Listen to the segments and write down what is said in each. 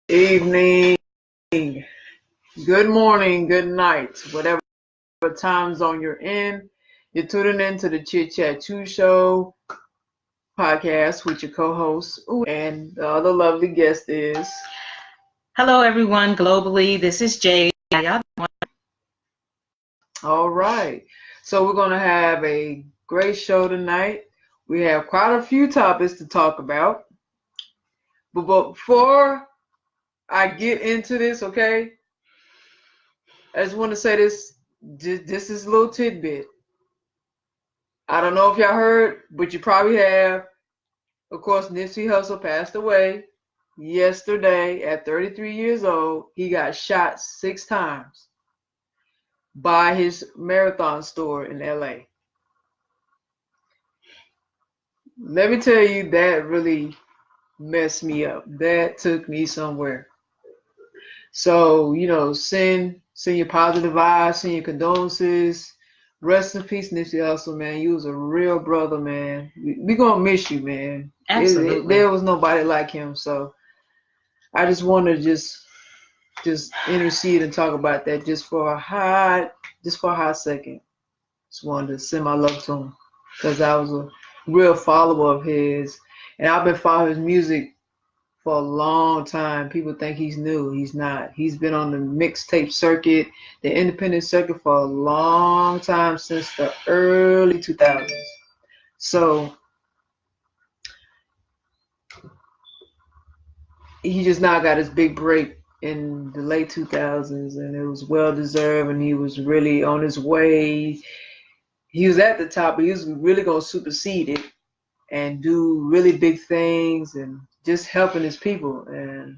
Evening, good morning, good night, whatever time zone you're in. You're tuning in to the Chit Chat 2 Show podcast with your co-host, and the other lovely guest is. Hello, everyone globally. This is Jay. How y'all doing? All right, so we're going to have a great show tonight. We have quite a few topics to talk about. But before I get into this, okay, I just want to say this. This is a little tidbit. I don't know if y'all heard, but you probably have. Of course, Nipsey Hussle passed away yesterday at 33 years old. He got shot 6 times by his marathon store in LA. Let me tell you, that really messed me up. That took me somewhere. So, send your positive vibes, send your condolences. Rest in peace, Nipsey Hussle, man. You was a real brother, man. We gonna miss you, man. Absolutely. There was nobody like him. So I just want to just intercede and talk about that just for a hot second. Just wanted to send my love to him because I was a real follower of his, and I've been following his music for a long time. People think he's new. He's not. He's been on the mixtape circuit, the independent circuit for a long time, since the early 2000s. So he just now got his big break in the late 2000s, and it was well deserved, and he was really on his way. He was at the top, but he was really going to supersede it and do really big things and just helping his people. And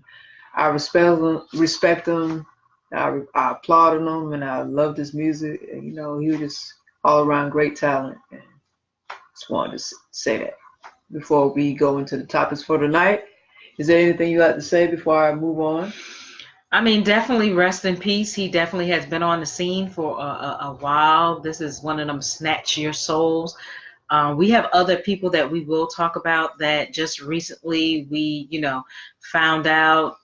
I respect him. I applauded him, and I loved his music. And, he was just all around great talent. And just wanted to say that before we go into the topics for tonight. Is there anything you'd like to say before I move on? I mean, definitely rest in peace. He definitely has been on the scene for a while. This is one of them snatch your souls. We have other people that we will talk about that just recently we, found out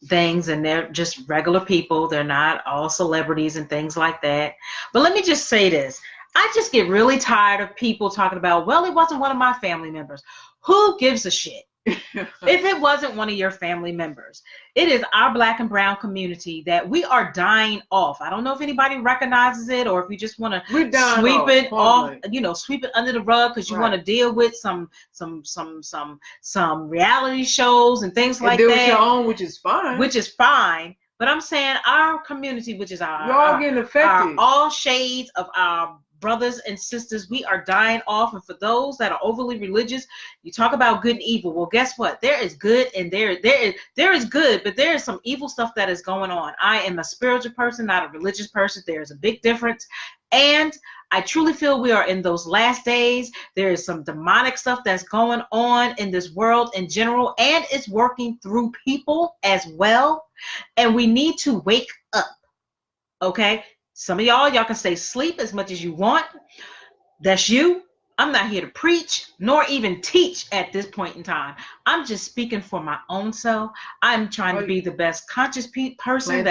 things, and they're just regular people. They're not all celebrities and things like that. But let me just say this. I just get really tired of people talking about, well, it wasn't one of my family members. Who gives a shit? If it wasn't one of your family members, it is our Black and brown community that we are dying off. I don't know if anybody recognizes it, or if you just want to sweep it off, sweep it under the rug because you want to deal with some reality shows and things like that. With your own, which is fine. But I'm saying our community, which is y'all getting affected. All shades of our brothers and sisters, we are dying off. And for those that are overly religious, you talk about good and evil. Well, guess what? There is good, and there is good, but there is some evil stuff that is going on. I am a spiritual person, not a religious person. There is a big difference. And I truly feel we are in those last days. There is some demonic stuff that's going on in this world in general, and it's working through people as well. And we need to wake up. Okay? Some of y'all can stay asleep as much as you want. That's you. I'm not here to preach nor even teach at this point in time. I'm just speaking for my own self. I'm trying to be the best conscious person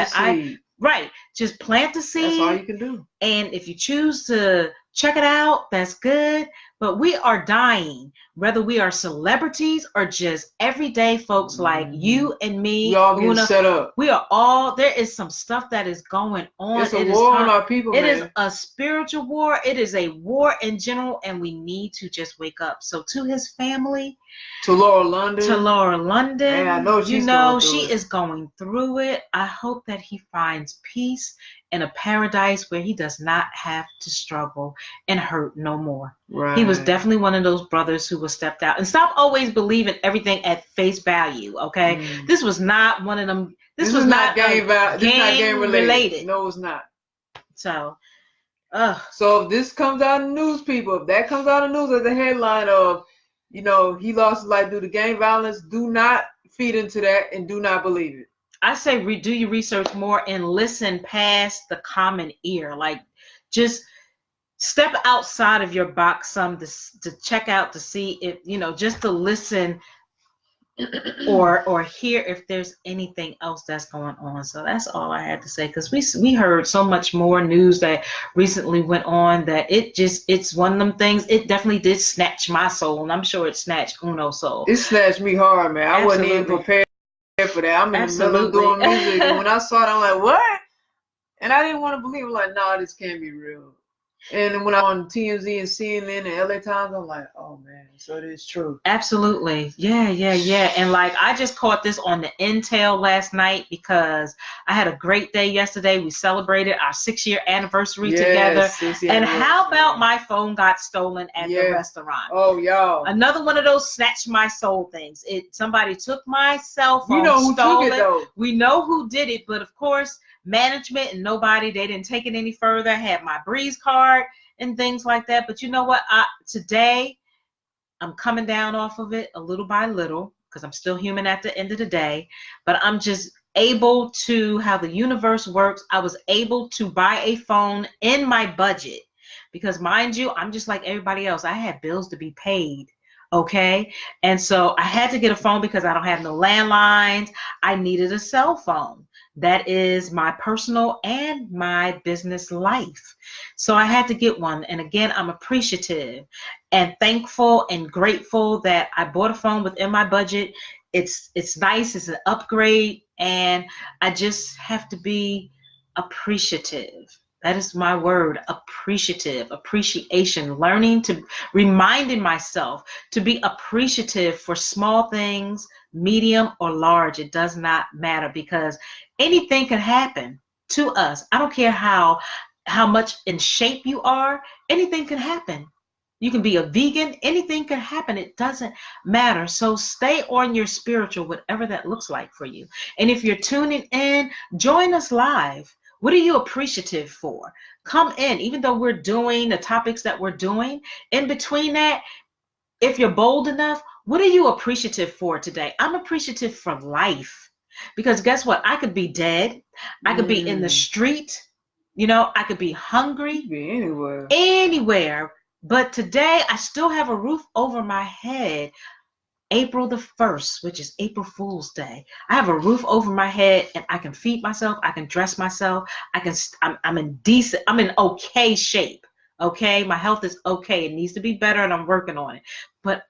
Right. Just plant the seed. That's all you can do. And if you choose to check it out, that's good. But we are dying, whether we are celebrities or just everyday folks like you and me. We all getting set up. We are all, there is some stuff that is going on. It's a war on our people, man. It is a spiritual war. It is a war in general, and we need to just wake up. So to his family. To Laura London. Man, I know she is going through it. I hope that he finds peace in a paradise where he does not have to struggle and hurt no more. Right. He was definitely one of those brothers who was stepped out. And stop always believing everything at face value, okay? This was not one of them. This was not game related. No, it's not. So if this comes out in the news, people, if that comes out in the news as a headline of, he lost his life due to gang violence, do not feed into that and do not believe it. I say do your research more and listen past the common ear. Like, just step outside of your box some to check out, to see if, just to listen or hear if there's anything else that's going on. So that's all I had to say, because we heard so much more news that recently went on that it's one of them things. It definitely did snatch my soul, and I'm sure it snatched Uno's soul. It snatched me hard, man. I wasn't even prepared for that. I'm in the middle of doing music, and when I saw it, I'm like, what? And I didn't want to believe it. I'm like, nah, this can't be real. And when I on TMZ and CNN and LA Times, I'm like, oh man, so it is true. Absolutely. Yeah. And like, I just caught this on the intel last night because I had a great day yesterday. We celebrated our 6-year anniversary together. And how about my phone got stolen at the restaurant? Oh, y'all. Another one of those snatch my soul things. Somebody took my cell phone, you know who stole took it, though. We know who did it, but of course, management and nobody, they didn't take it any further. I had my Breeze card and things like that. But you know what? Today, I'm coming down off of it a little by little, because I'm still human at the end of the day. But I'm just able to, how the universe works, I was able to buy a phone in my budget. Because mind you, I'm just like everybody else. I had bills to be paid. Okay. And so I had to get a phone because I don't have no landlines. I needed a cell phone. That is my personal and my business life. So I had to get one. And again, I'm appreciative and thankful and grateful that I bought a phone within my budget. It's nice. It's an upgrade. And I just have to be appreciative. That is my word, appreciative, appreciation, reminding myself to be appreciative for small things, medium or large. It does not matter, because anything can happen to us. I don't care how much in shape you are, anything can happen. You can be a vegan, anything can happen. It doesn't matter. So stay on your spiritual, whatever that looks like for you. And if you're tuning in, join us live. What are you appreciative for? Come in, even though we're doing the topics that we're doing. In between that, if you're bold enough, what are you appreciative for today? I'm appreciative for life, because guess what? I could be dead. I could be in the street. I could be hungry. Be anywhere. Anywhere. But today, I still have a roof over my head. April the 1st, which is April Fool's Day. I have a roof over my head, and I can feed myself. I can dress myself. I'm in okay shape. Okay. My health is okay. It needs to be better, and I'm working on it. But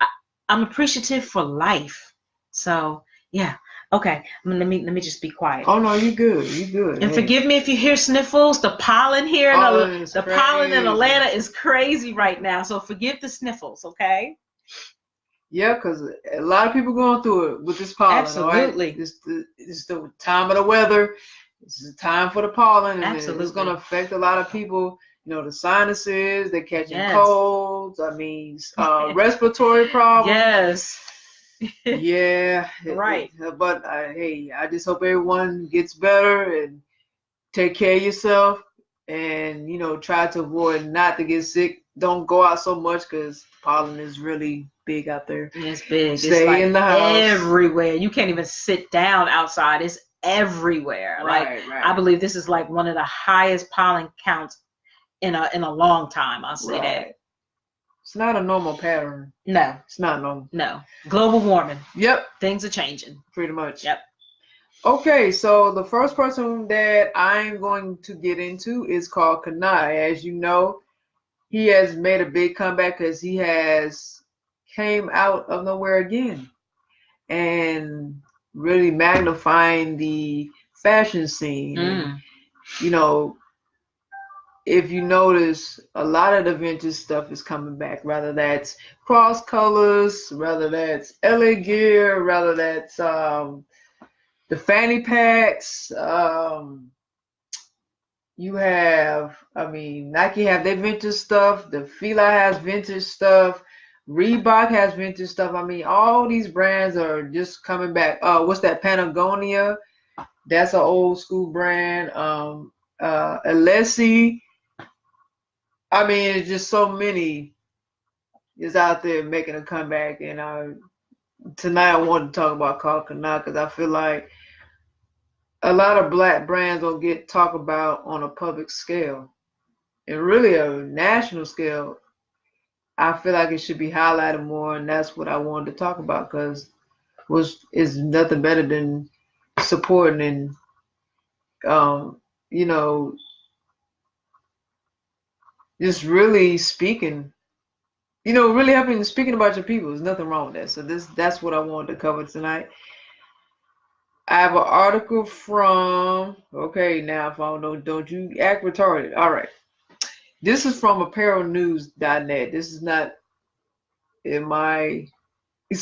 I'm appreciative for life. So yeah. Okay. Let me just be quiet. Oh no, you good. You good. And forgive me if you hear sniffles. The pollen here, the pollen in Atlanta is crazy right now. So forgive the sniffles. Okay. Yeah, because a lot of people going through it with this pollen. Absolutely. Right? It's the time of the weather. This is the time for the pollen. And absolutely. It's going to affect a lot of people. The sinuses, they're catching colds. I mean, respiratory problems. Yes. Yeah. Right. But hey, I just hope everyone gets better and take care of yourself. And, try to avoid not to get sick. Don't go out so much, because pollen is really big out there. It's big. Stay in the house. Everywhere. You can't even sit down outside. It's everywhere. Right. I believe this is like one of the highest pollen counts in a long time. I'll say that. It's not a normal pattern. No. It's not normal. No. Global warming. Yep. Things are changing. Pretty much. Yep. Okay, so the first person that I'm going to get into is called Kani. As you know, he has made a big comeback because he has came out of nowhere again and really magnifying the fashion scene. And, if you notice, a lot of the vintage stuff is coming back, whether that's cross colors, whether that's LA gear, whether that's the fanny packs. You have, Nike have their vintage stuff. The Fila has vintage stuff. Reebok has vintage stuff. All these brands are just coming back. What's that? Patagonia. That's an old school brand. Alessi. It's just so many is out there making a comeback. And tonight I wanted to talk about Karl because I feel like a lot of black brands don't get talked about on a public scale, and really a national scale. I feel like it should be highlighted more, and that's what I wanted to talk about, because is nothing better than supporting and you know, just really speaking, really helping speaking about your people. There's nothing wrong with that. So that's what I wanted to cover tonight. I have an article from, okay, now phone, don't you act retarded. All right. This is from apparelnews.net. This is not in my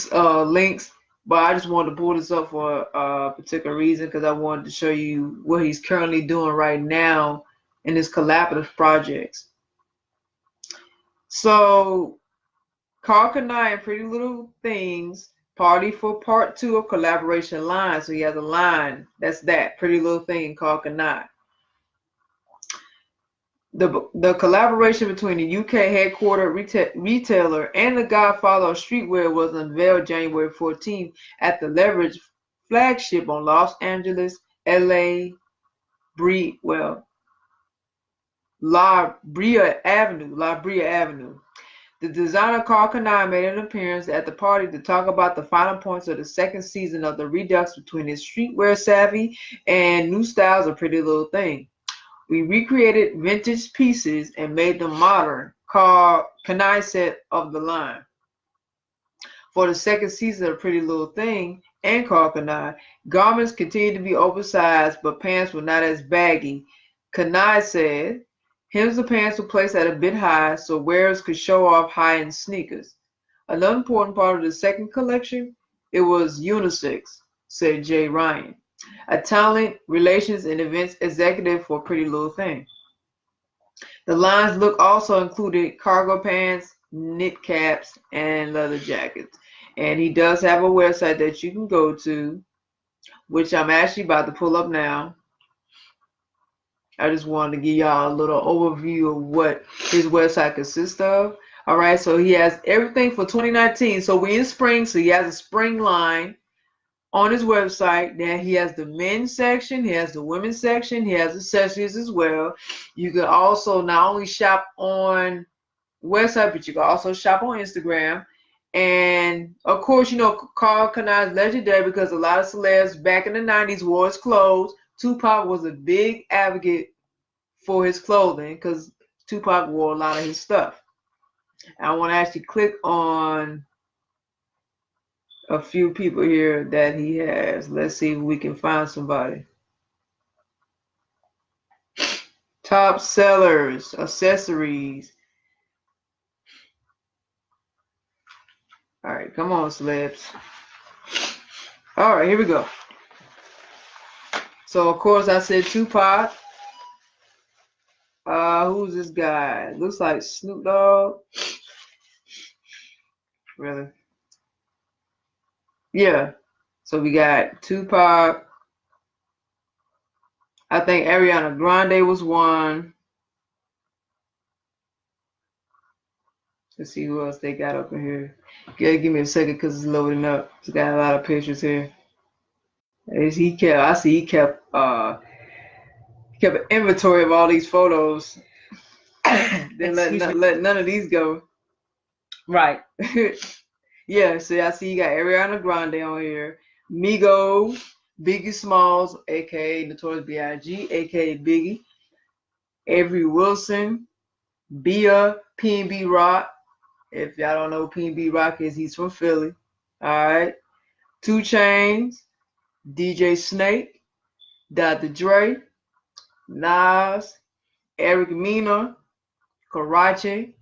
links, but I just wanted to pull this up for a particular reason because I wanted to show you what he's currently doing right now in his collaborative projects. So, Karl Kani and Pretty Little Things party for part 2 of collaboration line. So he has a line. That's that. Pretty Little Thing and Karl Kani. The collaboration between the UK headquartered retailer and the godfather of streetwear was unveiled January 14th at the Leverage flagship on Los Angeles, LA, La Brea Avenue. The designer Karl Kani made an appearance at the party to talk about the final points of the second season of the redux between his streetwear savvy and new styles of Pretty Little Thing. We recreated vintage pieces and made them modern, Kani said of the line. For the second season of Pretty Little Thing and Karl Kani, garments continued to be oversized, but pants were not as baggy. Kani said, hems of pants were placed at a bit high so wearers could show off high-end sneakers. Another important part of the second collection, it was unisex, said Jay Ryan, a talent, relations, and events executive for Pretty Little Thing. The line's look also included cargo pants, knit caps, and leather jackets. And he does have a website that you can go to, which I'm actually about to pull up now. I just wanted to give y'all a little overview of what his website consists of. All right, so he has everything for 2019. So we're in spring, so he has a spring line on his website. Now he has the men's section, he has the women's section, he has accessories as well. You can also not only shop on website, but you can also shop on Instagram. And of course, Karl Kani is legendary because a lot of celebs back in the 90s wore his clothes. Tupac was a big advocate for his clothing because Tupac wore a lot of his stuff. I want to actually click on a few people here that he has. Let's see if we can find somebody. Top sellers, accessories. All right, come on, celebs. All right, here we go. So, of course, I said Tupac. Who's this guy? Looks like Snoop Dogg. Really? Yeah. So we got Tupac. I think Ariana Grande was one. Let's see who else they got up in here. Yeah, give me a second because it's loading up. It's got a lot of pictures here. He kept an inventory of all these photos. Then let none of these go. Right. Yeah, so I see you got Ariana Grande on here. Migos, Biggie Smalls, aka Notorious B.I.G., aka Biggie. Avery Wilson, Bia, P&B Rock. If y'all don't know who P&B Rock is, he's from Philly. Alright. 2 Chainz, DJ Snake, Dr. Dre, Nas, Eric Mena, Karachi.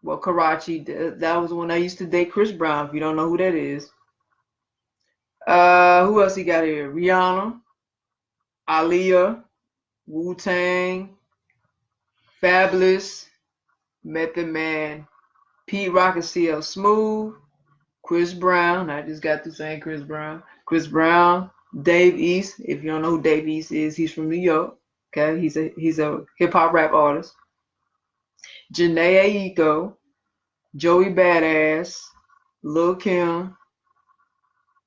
Well, Karachi, that was when I used to date Chris Brown, if you don't know who that is. Who else he got here? Rihanna, Aaliyah, Wu-Tang, Fabulous, Method Man, Pete Rock and CL Smooth, Chris Brown. I just got to saying Chris Brown. Chris Brown, Dave East. If you don't know who Dave East is, he's from New York. Okay, he's a hip hop rap artist. Janae Aiko, Joey Badass, Lil Kim,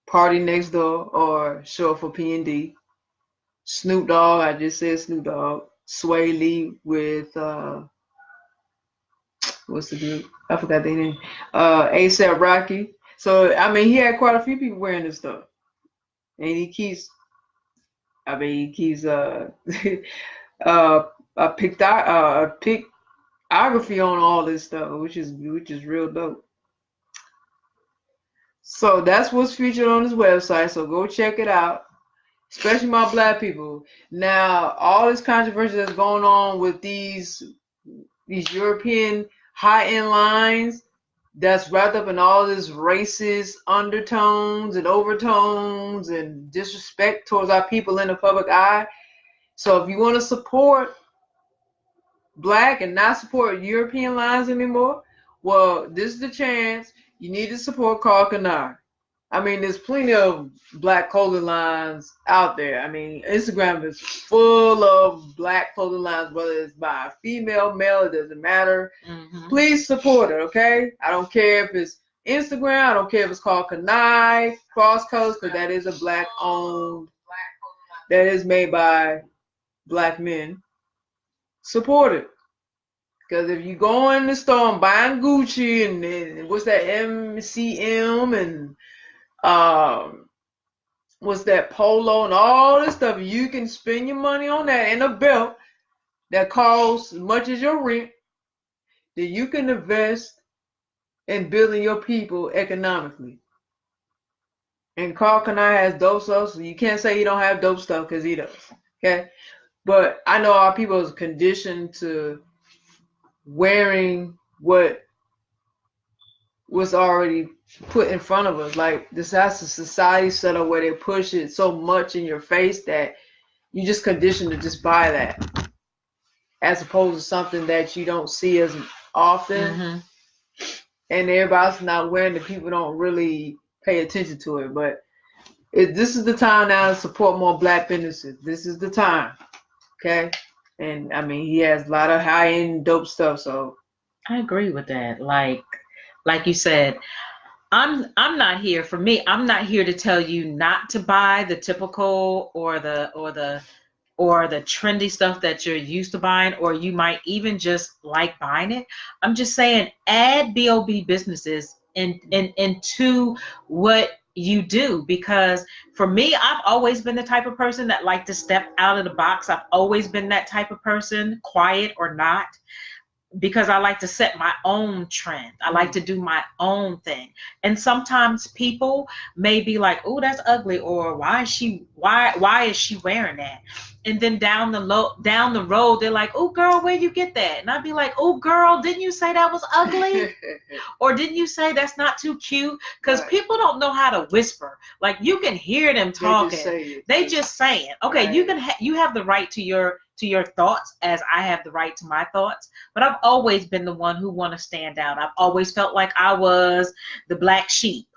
Party Next Door, or short for P&D. Snoop Dogg, I just said Snoop Dogg. Sway Lee with what's the group? I forgot their name. ASAP Rocky. So I mean, he had quite a few people wearing this stuff, and he keeps. I mean, he keeps uh a pictography on all this stuff, which is real dope. So that's what's featured on his website. So go check it out, especially my black people. Now, all this controversy that's going on with these European high-end lines that's wrapped up in all this racist undertones and overtones and disrespect towards our people in the public eye. So if you want to support black and not support European lines anymore, well, this is the chance. You need to support Karl Kani. I mean, there's plenty of black clothing lines out there. I mean, Instagram is full of black clothing lines, whether it's by a female, male, it doesn't matter. Mm-hmm. Please support it, okay? I don't care if it's Instagram. I don't care if it's called Kani, Cross Colors, because that is a black-owned, that is made by black men. Support it. Because if you go in the store and buying Gucci and what's that, MCM and what's that, Polo and all this stuff, you can spend your money on that in a belt that costs as much as your rent, that you can invest in building your people economically. And Karl Kani has dope stuff, so you can't say he don't have dope stuff, because he does. Okay? But I know our people is conditioned to wearing what was already put in front of us. Like, this has a society set up where they push it so much in your face that you just conditioned to just buy that, as opposed to something that you don't see as often. Mm-hmm. And everybody's not wearing it. People don't really pay attention to it. But this is the time now to support more black businesses. This is the time. Okay? And I mean, he has a lot of high-end dope stuff. So I agree with that. Like you said, I'm not here, for me, I'm not here to tell you not to buy the typical or the trendy stuff that you're used to buying, or you might even just like buying it. I'm just saying, add B.O.B. businesses into what you do, because for me, I've always been the type of person that like to step out of the box. I've always been that type of person, quiet or not, because I like to set my own trend. I like to do my own thing. And sometimes people may be like, "Oh, that's ugly," or why is she wearing that? And then down the road, they're like, "Oh, girl, where'd you get that?" And I'd be like, "Oh, girl, didn't you say that was ugly? Or didn't you say that's not too cute?" Because right. People don't know how to whisper. Like, you can hear them talking. They just saying. Okay, right. You have the right to your thoughts, as I have the right to my thoughts. But I've always been the one who want to stand out. I've always felt like I was the black sheep.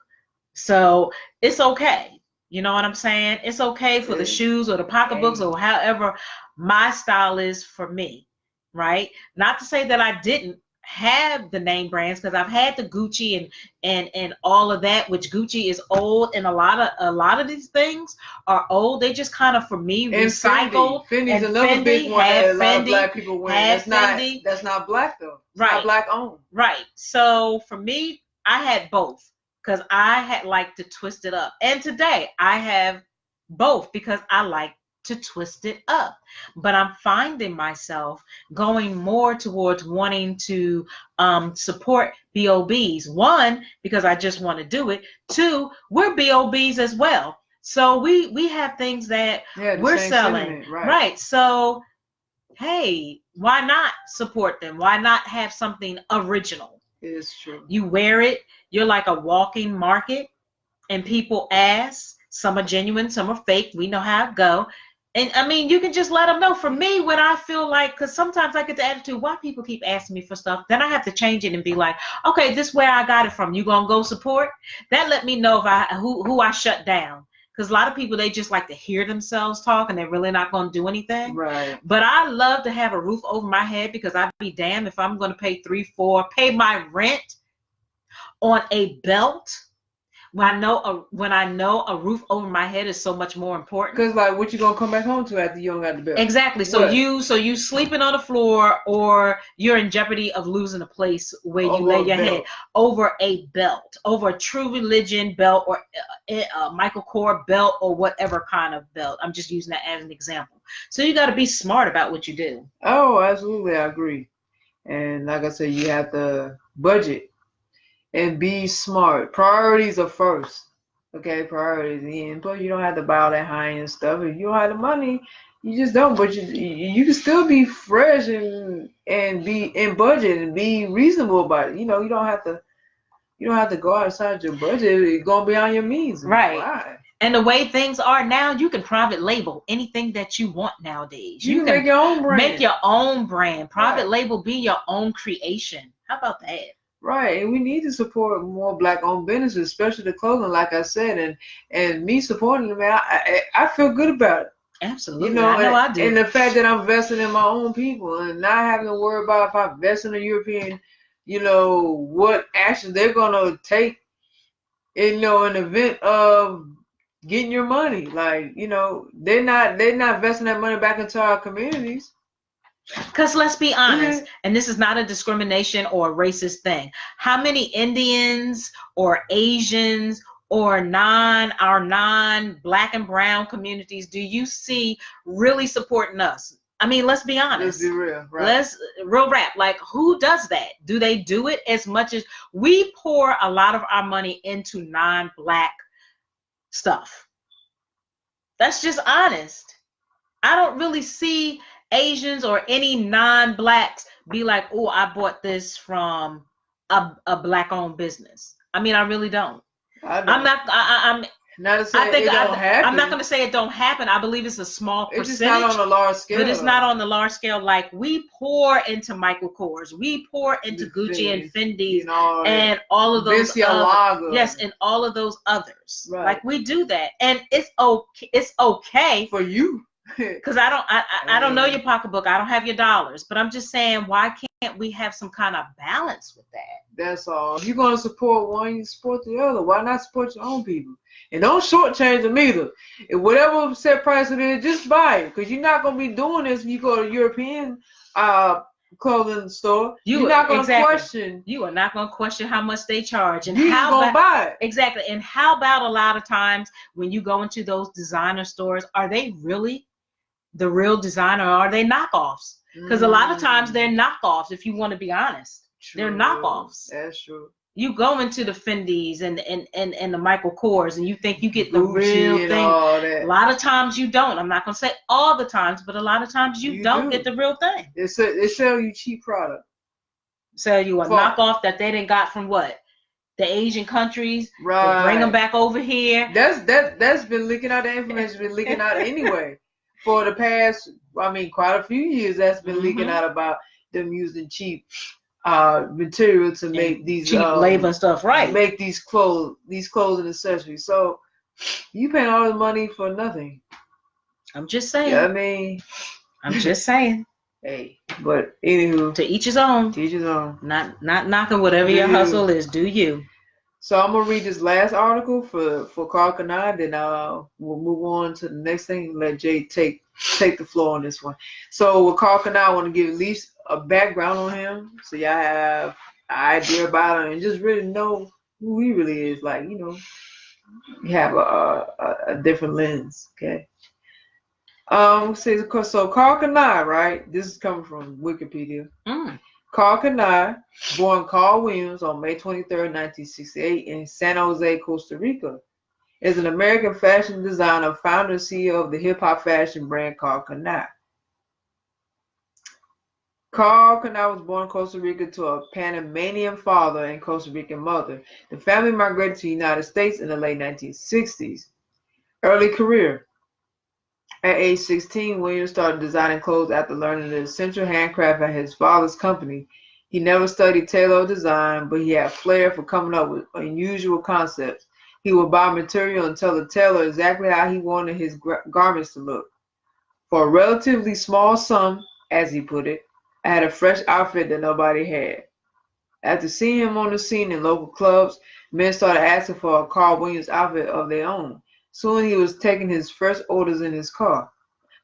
So it's okay. You know what I'm saying? It's okay for the shoes or the pocketbooks or however my style is for me, right? Not to say that I didn't have the name brands, because I've had the Gucci and all of that, which Gucci is old, and a lot of these things are old. They just kind of, for me, recycled. Fendi's another big one that a lot of black people wear. That's not black though. It's right. Not black owned. Right. So for me, I had both, because I had liked to twist it up. And today I have both, because I like to twist it up. But I'm finding myself going more towards wanting to support BOBs. One, because I just want to do it. Two, we're BOBs as well. So we have things that we're selling. Right. So, hey, why not support them? Why not have something original? It is true. You wear it, you're like a walking market, and people ask. Some are genuine, some are fake. We know how it go. And I mean, you can just let them know. For me, when I feel like, because sometimes I get the attitude, why people keep asking me for stuff, then I have to change it and be like, okay, this is where I got it from. You gonna go support? That let me know if who I shut down. Because a lot of people, they just like to hear themselves talk, and they're really not going to do anything. Right. But I love to have a roof over my head, because I'd be damned if I'm going to pay $3, $4, pay my rent on a belt when I know a roof over my head is so much more important. Because like, what you gonna come back home to after you don't got the belt? Exactly. So you sleeping on the floor, or you're in jeopardy of losing a place where you lay your head over a belt, over a True Religion belt, or a Michael Kors belt, or whatever kind of belt. I'm just using that as an example. So you got to be smart about what you do. Oh, absolutely, I agree. And like I said, you have to budget and be smart. Priorities are first. Okay, priorities. And plus, you don't have to buy all that high end stuff. If you don't have the money, you just don't. But you can still be fresh and be in budget and be reasonable about it. You know, you don't have to go outside your budget. It's gonna be on your means. Right. Why? And the way things are now, you can private label anything that you want nowadays. You can make your own brand. Make your own brand. Private Right. label, be your own creation. How about that? Right, and we need to support more Black-owned businesses, especially the clothing, like I said, and me supporting them, man, I feel good about it. Absolutely, You know, I know I do. And the fact that I'm investing in my own people and not having to worry about if I invest in a European, what action they're gonna take, in an event of getting your money. Like, they're not investing that money back into our communities. Because let's be honest, and this is not a discrimination or a racist thing. How many Indians or Asians or our non-Black and brown communities do you see really supporting us? I mean, let's be honest. Let's be real, right? Real rap. Like, who does that? Do they do it as much as we pour a lot of our money into non-Black stuff? That's just honest. I don't really see Asians or any non-Blacks be like, oh, I bought this from a Black-owned business. I mean, I really don't. I'm not going to say it don't happen. I believe it's a small percentage. It's just not on a large scale. But it's not on the large scale. Like, we pour into Michael Kors. We pour into Gucci and Fendi and all of those. Yes, and all of those others. Right. Like, we do that. And it's okay. For you. Because I don't know your pocketbook. I don't have your dollars. But I'm just saying, why can't we have some kind of balance with that? That's all. If you're going to support one, you support the other. Why not support your own people? And don't shortchange them either. If whatever set price it is, just buy it. Because you're not going to be doing this when you go to a European clothing store. You're not going to question. You are not going to question how much they charge. And you're going to buy it. Exactly. And how about a lot of times when you go into those designer stores, are they really the real designer, or are they knockoffs? Because a lot of times they're knockoffs, if you want to be honest. True. They're knockoffs. That's true. You go into the Fendis and the Michael Kors and you think you get the real thing. A lot of times you don't. I'm not going to say all the times, but a lot of times you don't get the real thing. They sell you cheap product. Sell you a knockoff that they didn't got from what? The Asian countries. Right. They bring them back over here. That's been leaking out. The information's been leaking out anyway. For the past, quite a few years, that's been leaking out about them using cheap material to make these cheap labor and stuff, right? Make these clothes and accessories. So you paying all the money for nothing. I'm just saying. Yeah, I'm just saying. Hey, but anywho, to each his own. To each his own. Not knocking whatever your hustle is. Do you? So I'm gonna read this last article for Karl Kani, then we'll move on to the next thing and let Jay take the floor on this one. So with Karl Kani, I want to give at least a background on him, so y'all have an idea about him and just really know who he really is. Like, you have a different lens. Okay. So Karl Kani, right? This is coming from Wikipedia. Karl Kani, born Carl Williams on May 23rd, 1968 in San Jose, Costa Rica, is an American fashion designer, founder and CEO of the hip-hop fashion brand Karl Kani. Karl Kani was born in Costa Rica to a Panamanian father and Costa Rican mother. The family migrated to the United States in the late 1960s. Early career. At age 16, Williams started designing clothes after learning the essential handcraft at his father's company. He never studied tailor design, but he had flair for coming up with unusual concepts. He would buy material and tell the tailor exactly how he wanted his garments to look. For a relatively small sum, as he put it, I had a fresh outfit that nobody had. After seeing him on the scene in local clubs, Men started asking for a Carl Williams outfit of their own. Soon he was taking his first orders in his car.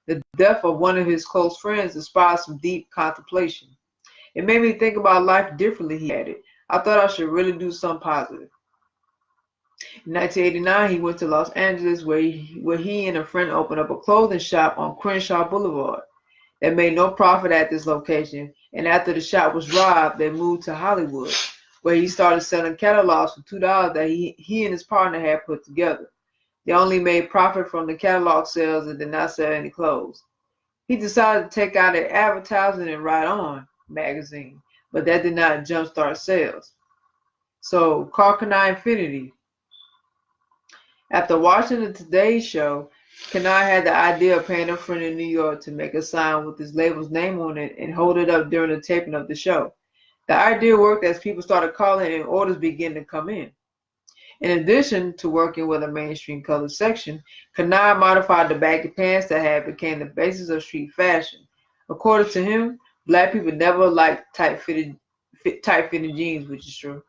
The death of one of his close friends inspired some deep contemplation. It made me think about life differently, he added. I thought I should really do something positive. In 1989, he went to Los Angeles where he and a friend opened up a clothing shop on Crenshaw Boulevard. They made no profit at this location, and after the shop was robbed, they moved to Hollywood, where he started selling catalogs for $2 that he and his partner had put together. They only made profit from the catalog sales and did not sell any clothes. He decided to take out an advertising and Ride On magazine, but that did not jumpstart sales. So, Karl Kani Infinity. After watching the Today Show, Kani had the idea of paying a friend in New York to make a sign with his label's name on it and hold it up during the taping of the show. The idea worked as people started calling and orders began to come in. In addition to working with a mainstream color section, Kani modified the baggy pants that had become the basis of street fashion. According to him, black people never liked tight-fitting jeans, which is true.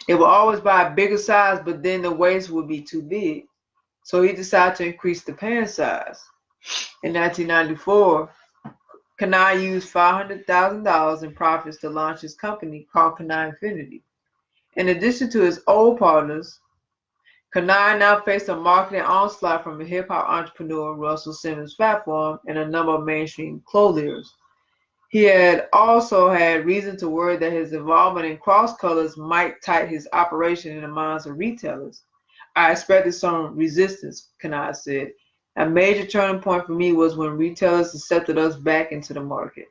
They would always buy a bigger size, but then the waist would be too big. So he decided to increase the pant size. In 1994, Kani used $500,000 in profits to launch his company called Kani Infinity. In addition to his old partners, Kani now faced a marketing onslaught from a hip-hop entrepreneur, Russell Simmons platform, and a number of mainstream clothiers. He had also had reason to worry that his involvement in cross colors might tight his operation in the minds of retailers. I expected some resistance, Kani said. A major turning point for me was when retailers accepted us back into the market.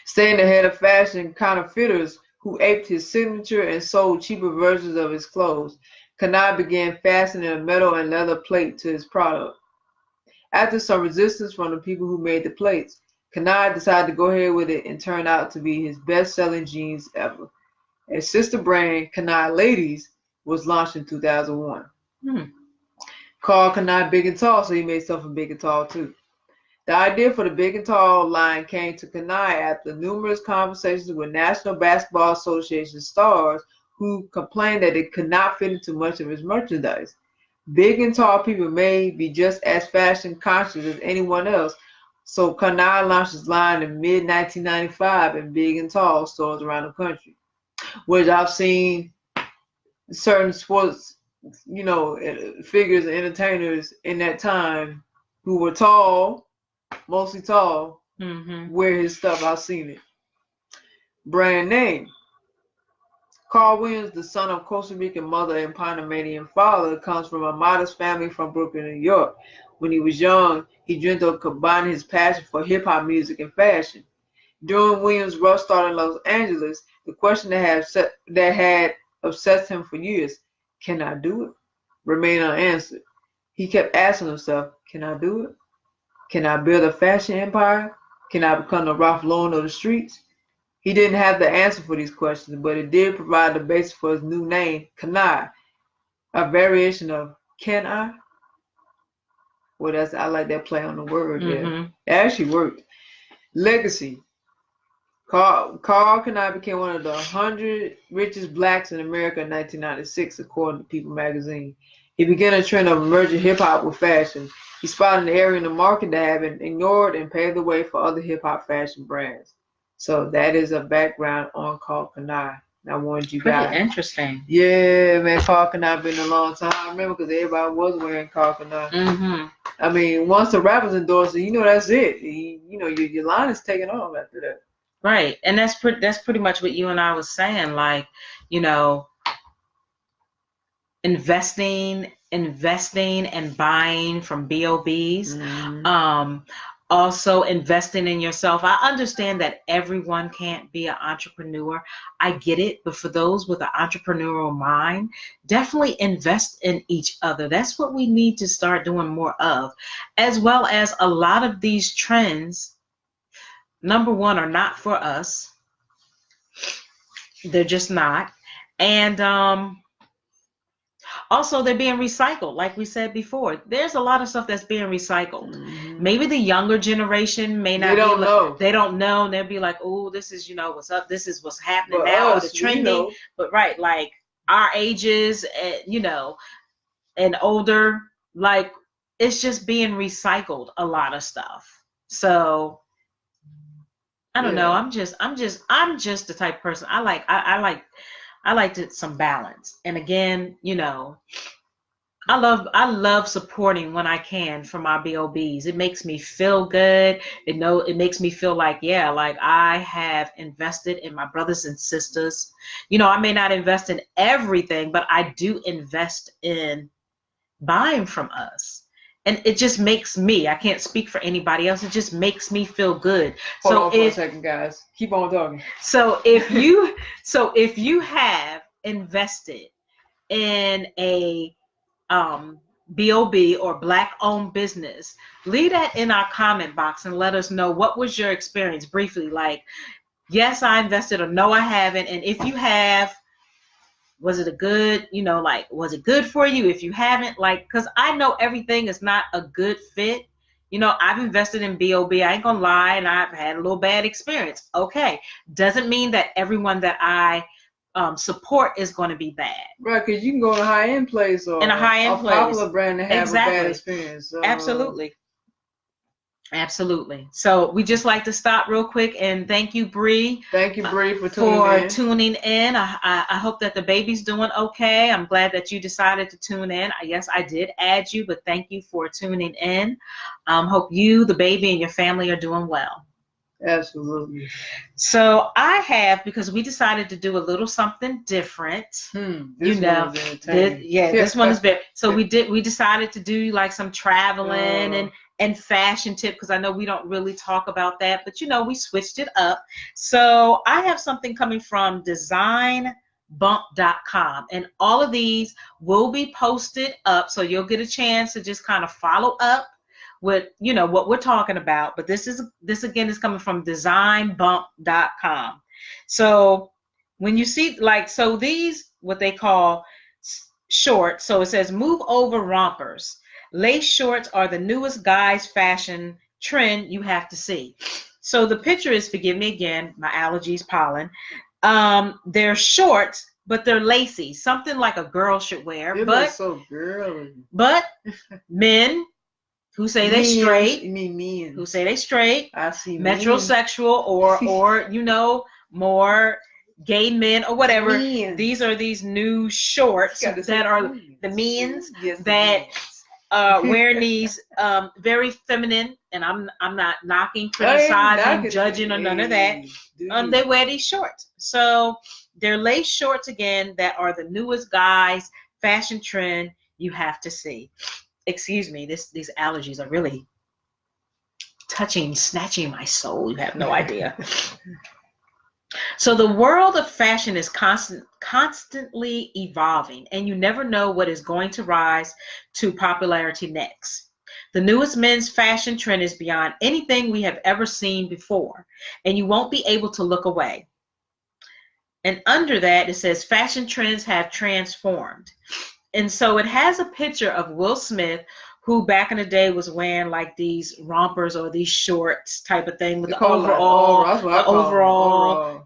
Staying ahead of fashion counterfeiters who aped his signature and sold cheaper versions of his clothes, Kani began fastening a metal and leather plate to his product. After some resistance from the people who made the plates, Kani decided to go ahead with it and turned out to be his best-selling jeans ever. A sister brand, Kani Ladies, was launched in 2001. Karl Kani Big and Tall, so he made something big and tall too. The idea for the Big and Tall line came to Kani after numerous conversations with National Basketball Association stars who complained that it could not fit into much of his merchandise. Big and tall people may be just as fashion conscious as anyone else, so Kani launched his line in mid-1995 in Big and Tall stores around the country, which I've seen certain sports, figures and entertainers in that time who were tall, mostly tall, wear his stuff. I've seen it. Brand name. Carl Williams, the son of Costa Rican mother and Panamanian father, comes from a modest family from Brooklyn, New York. When he was young, he dreamed of combining his passion for hip-hop music and fashion. During Williams' rough start in Los Angeles, the question that had obsessed him for years, can I do it, remained unanswered. He kept asking himself, can I do it? Can I build a fashion empire? Can I become the Ralph Lauren of the streets? He didn't have the answer for these questions, but it did provide the basis for his new name, Kani, a variation of Can I? Well, I like that play on the word. Yeah, it actually worked. Legacy. Karl Kani became one of the 100 richest blacks in America in 1996, according to People magazine. He began a trend of merging hip-hop with fashion. He spotted an area in the market that had been ignored and paved the way for other hip-hop fashion brands. So that is a background on Karl Kani. I wanted you guys. Pretty interesting. Yeah, man, Karl Kani been a long time. I remember because everybody was wearing Karl Kani. I mean, once the rappers endorse it, that's it. Your line is taken off after that. Right, and that's pretty much what you and I was saying. Like, investing and buying from BOBs. Also investing in yourself. I understand that everyone can't be an entrepreneur. I get it, but for those with an entrepreneurial mind, definitely invest in each other. That's what we need to start doing more of, as well as a lot of these trends. Number one, are not for us. They're just not. And Also, they're being recycled, like we said before. There's a lot of stuff that's being recycled. Mm-hmm. Maybe the younger generation may not They don't know. They don't know, and they'll be like, "Oh, this is, what's up. This is what's happening But now, or the us, we trending." know. But right, like our ages, and older, like it's just being recycled, a lot of stuff. So I don't know. Yeah. I'm just the type of person. I like some balance. And again, I love supporting when I can for my BOBs. It makes me feel good. It makes me feel like, yeah, like I have invested in my brothers and sisters. I may not invest in everything, but I do invest in buying from us. And it just makes me, I can't speak for anybody else, it just makes me feel good. Hold on for a second, guys. Keep on talking. So if you have invested in a BOB or Black owned business, leave that in our comment box and let us know what was your experience briefly. Like, yes, I invested, or no, I haven't. And if you have, was it a good, was it good for you? If you haven't, because I know everything is not a good fit. I've invested in BOB. I ain't gonna lie, and I've had a little bad experience. Okay, doesn't mean that everyone that I support is going to be bad. Right, because you can go to a high-end place or in a high-end place, popular brand and have a bad experience. Absolutely. So we just like to stop real quick and thank you, Bree. Thank you, Bree, for tuning in. I hope that the baby's doing okay. I'm glad that you decided to tune in. Yes, I did add you, but thank you for tuning in. Hope you, the baby, and your family are doing well. Absolutely. So I have, because we decided to do a little something different. This one is entertaining. This one is very. So we decided to do like some traveling and fashion tip, because I know we don't really talk about that, but we switched it up. So I have something coming from designbump.com, and all of these will be posted up, so you'll get a chance to just kind of follow up with what we're talking about. But this again is coming from designbump.com. So when you see these, what they call shorts, so it says move over rompers. Lace shorts are the newest guys fashion trend you have to see. So the picture is, forgive me again, my allergies, pollen. They're shorts, but they're lacy, something like a girl should wear. It looks so girly. But men who say they straight, you mean men? Who say they straight, I see metrosexual or more gay men or whatever. Men. These are these new shorts that are the men's that wearing these very feminine, and I'm not knocking, criticizing, judging, or none of that. They wear these shorts. So they're lace shorts again that are the newest guys fashion trend you have to see. Excuse me, these allergies are really snatching my soul. You have no idea. So the world of fashion is constantly evolving, and you never know what is going to rise to popularity next. The newest men's fashion trend is beyond anything we have ever seen before, and you won't be able to look away. And under that, it says fashion trends have transformed. And so it has a picture of Will Smith, who back in the day was wearing like these rompers or these shorts type of thing with the overall,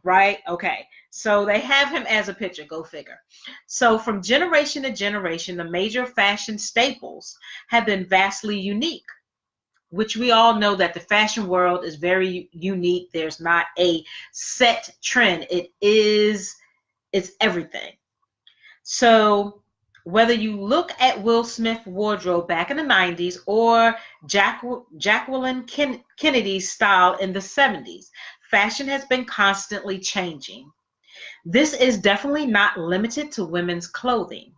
right? Okay. So they have him as a picture, go figure. So from generation to generation, the major fashion staples have been vastly unique, which we all know that the fashion world is very unique. There's not a set trend. It's everything. So whether you look at Will Smith's wardrobe back in the 90s or Jacqueline Kennedy's style in the 70s, fashion has been constantly changing. This is definitely not limited to women's clothing.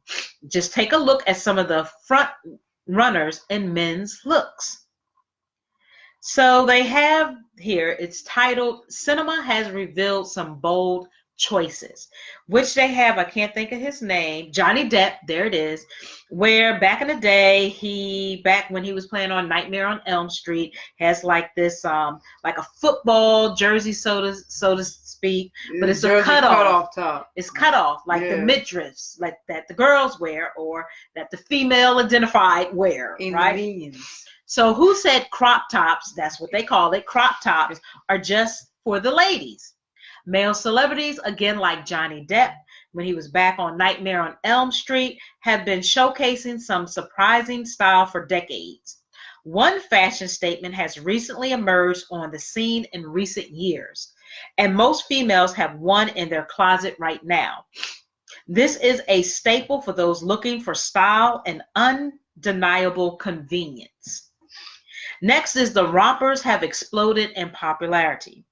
Just take a look at some of the front runners in men's looks. So they have here, it's titled, Cinema Has Revealed Some Bold choices, which they have. I can't think of his name. Johnny Depp, there it is. Where back in the day, back when he was playing on Nightmare on Elm Street, has like this like a football jersey, so to speak, but it's a cut off top. It's cut off like the midriffs, like that the girls wear or that the female identified wear, in right? The Minions. So who said crop tops? That's what they call it. Crop tops are just for the ladies. Male celebrities, again, like Johnny Depp, when he was back on Nightmare on Elm Street, have been showcasing some surprising style for decades. One fashion statement has recently emerged on the scene in recent years, and most females have one in their closet right now. This is a staple for those looking for style and undeniable convenience. Next is the rompers have exploded in popularity.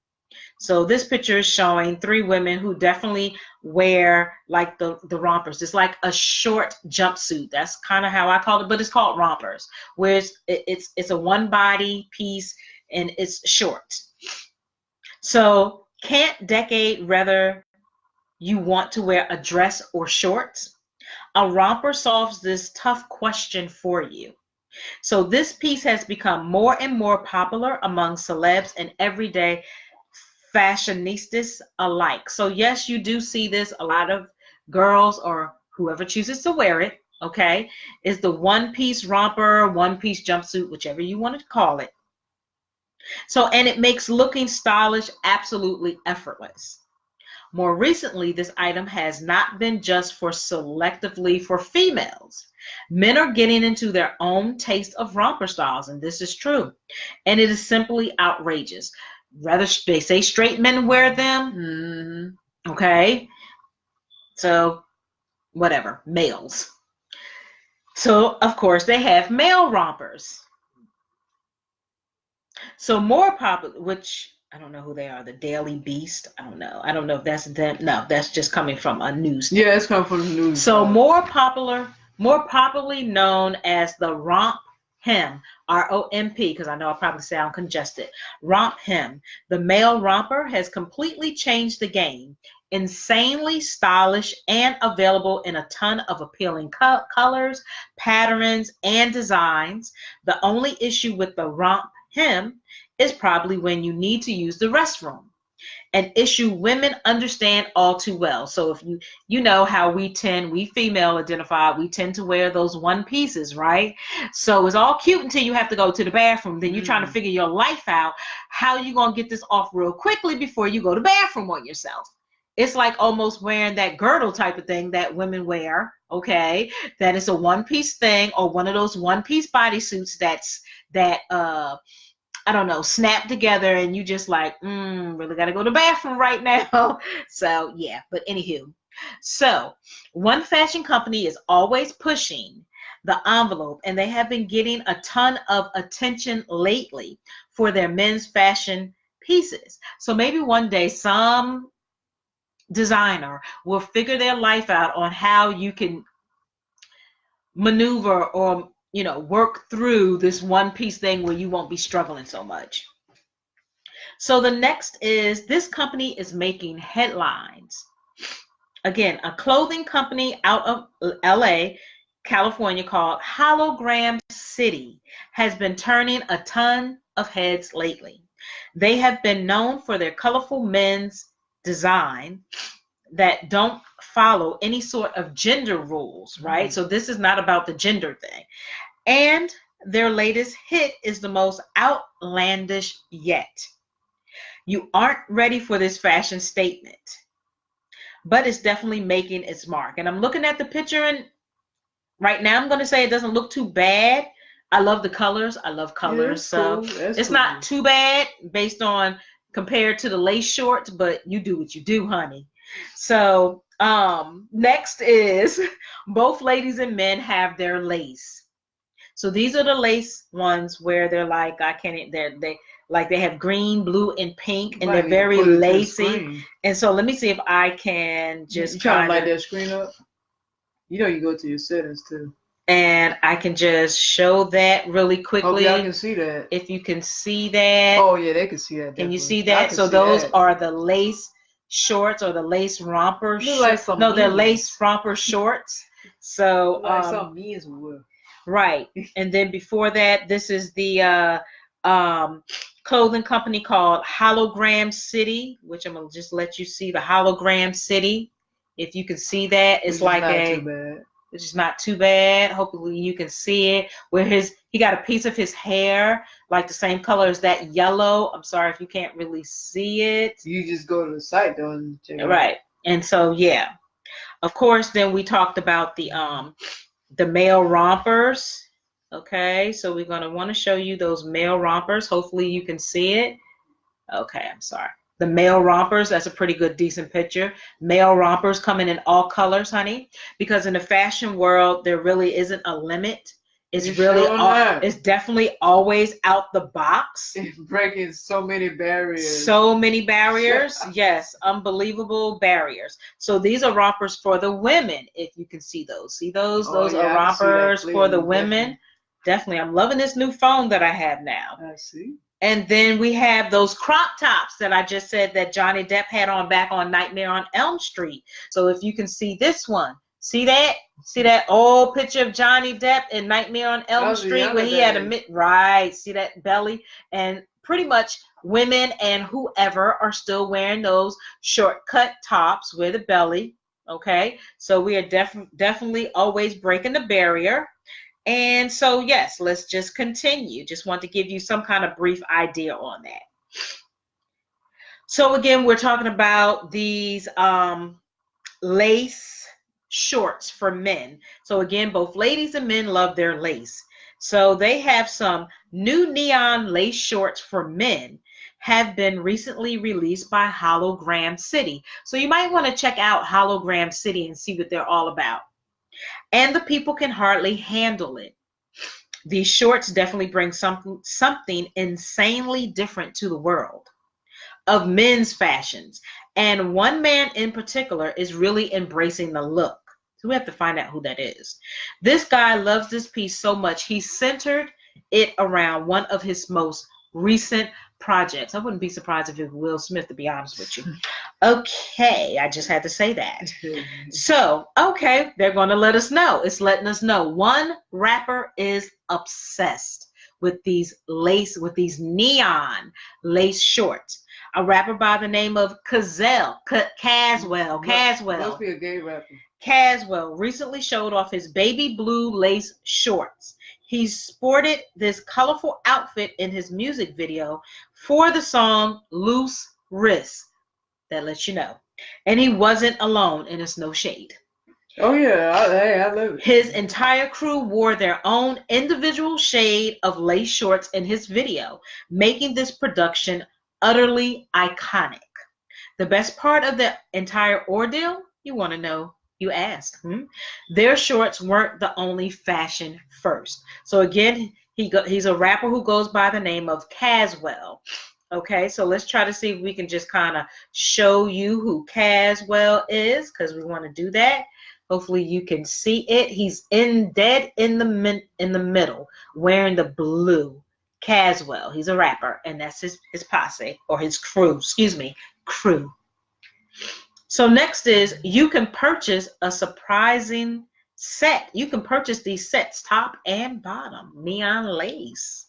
So this picture is showing three women who definitely wear like the rompers. It's like a short jumpsuit. That's kind of how I call it, but it's called rompers, where it's a one body piece and it's short. So can't decade whether you want to wear a dress or shorts? A romper solves this tough question for you. So this piece has become more and more popular among celebs and everyday fashionistas alike. So yes, you do see this. A lot of girls or whoever chooses to wear it, okay, is the one-piece romper, one-piece jumpsuit, whichever you want to call it. So, and it makes looking stylish absolutely effortless. More recently, this item has not been just for selectively for females. Men are getting into their own taste of romper styles, and this is true. And it is simply outrageous. Rather, they say straight men wear them. Okay. So, whatever. Males. So, of course, they have male rompers. So, more popular, which I don't know who they are. The Daily Beast. I don't know. I don't know if that's them. No, that's just coming from a news. Yeah, it's coming from the news. So, more popularly known as the romp hem, R-O-M-P, because I know I probably sound congested. Romp hem. The male romper has completely changed the game. Insanely stylish and available in a ton of appealing colors, patterns, and designs. The only issue with the romp hem is probably when you need to use the restroom. An issue women understand all too well. So if you know how we female identified, we tend to wear those one pieces, right? So it's all cute until you have to go to the bathroom. Then you're trying to figure your life out. How you going to get this off real quickly before you go to the bathroom on yourself? It's like almost wearing that girdle type of thing that women wear, okay? That is a one-piece thing or one of those one-piece bodysuits that I don't know, snap together and you just like, really got to go to the bathroom right now. So, yeah, but anywho. So, one fashion company is always pushing the envelope and they have been getting a ton of attention lately for their men's fashion pieces. So maybe one day some designer will figure their life out on how you can maneuver or work through this one piece thing where you won't be struggling so much. So the next is this company is making headlines. Again, a clothing company out of LA, California called Hologram City has been turning a ton of heads lately. They have been known for their colorful men's design that don't follow any sort of gender rules, right? So this is not about the gender thing. And their latest hit is the most outlandish yet. You aren't ready for this fashion statement, but it's definitely making its mark. And I'm looking at the picture and right now I'm going to say it doesn't look too bad. I love the colors. I love colors. So cool. It's cool. Not too bad based on compared to the lace shorts, but you do what you do, honey. So next is both ladies and men have their lace. So these are the lace ones where they're like, they have green, blue, and pink, and they're very lacy. And so let me see if I can just you trying to light that screen up. You go to your settings too. And I can just show that really quickly. Oh, yeah, I can see that. If you can see that. Oh, yeah, they can see that. Definitely. Can you see that? So those are the lace shorts or the lace romper. Like no, they're lace romper shorts. So like some men's would. Right. And then before that, this is the clothing company called Hologram City, which I'm gonna just let you see the Hologram City. If you can see that, it's like it's just not too bad. Hopefully you can see it. Where he got a piece of his hair like the same color as that yellow. I'm sorry if you can't really see it. You just go to the site though and check it out. Right. And so yeah. Of course, then we talked about the male rompers. Okay, so we're going to want to show you those male rompers. Hopefully you can see it. Okay, I'm sorry. The male rompers, that's a pretty good, decent picture. Male rompers coming in all colors, honey, because in the fashion world, there really isn't a limit. It's it's definitely always out the box. It's breaking so many barriers. So many barriers. Yes, unbelievable barriers. So these are rompers for the women, if you can see those. See those? Those are rompers for the women. Definitely. I'm loving this new phone that I have now. I see. And then we have those crop tops that I just said that Johnny Depp had on back on Nightmare on Elm Street. So if you can see this one. See that? See that old picture of Johnny Depp in Nightmare on Elm Street where he had a right? See that belly? And pretty much women and whoever are still wearing those shortcut tops with a belly. Okay, so we are definitely always breaking the barrier. And so yes, let's just continue. Just want to give you some kind of brief idea on that. So again, we're talking about these lace shorts for men. So again, both ladies and men love their lace. So they have some new neon lace shorts for men have been recently released by Hologram City. So you might want to check out Hologram City and see what they're all about. And the people can hardly handle it. These shorts definitely bring something insanely different to the world of men's fashions. And one man in particular is really embracing the look. So we have to find out who that is. This guy loves this piece so much, he centered it around one of his most recent projects. I wouldn't be surprised if it was Will Smith, to be honest with you. Okay, I just had to say that. So, okay, they're going to let us know. It's letting us know. One rapper is obsessed with these neon lace shorts. A rapper by the name of Caswell. Must be a gay rapper. Caswell recently showed off his baby blue lace shorts. He sported this colorful outfit in his music video for the song Loose Wrist. That lets you know. And he wasn't alone, and it's no shade. Oh yeah, I love it. His entire crew wore their own individual shade of lace shorts in his video, making this production utterly iconic. The best part of the entire ordeal, you want to know, you ask. Their shorts weren't the only fashion first. So again, he's a rapper who goes by the name of Caswell. Okay, so let's try to see if we can just kind of show you who Caswell is, because we want to do that. Hopefully you can see it. He's dead in the middle, wearing the blue. Caswell, he's a rapper, and that's his posse, or his crew, crew. So next is, you can purchase a surprising set. You can purchase these sets, top and bottom, neon lace.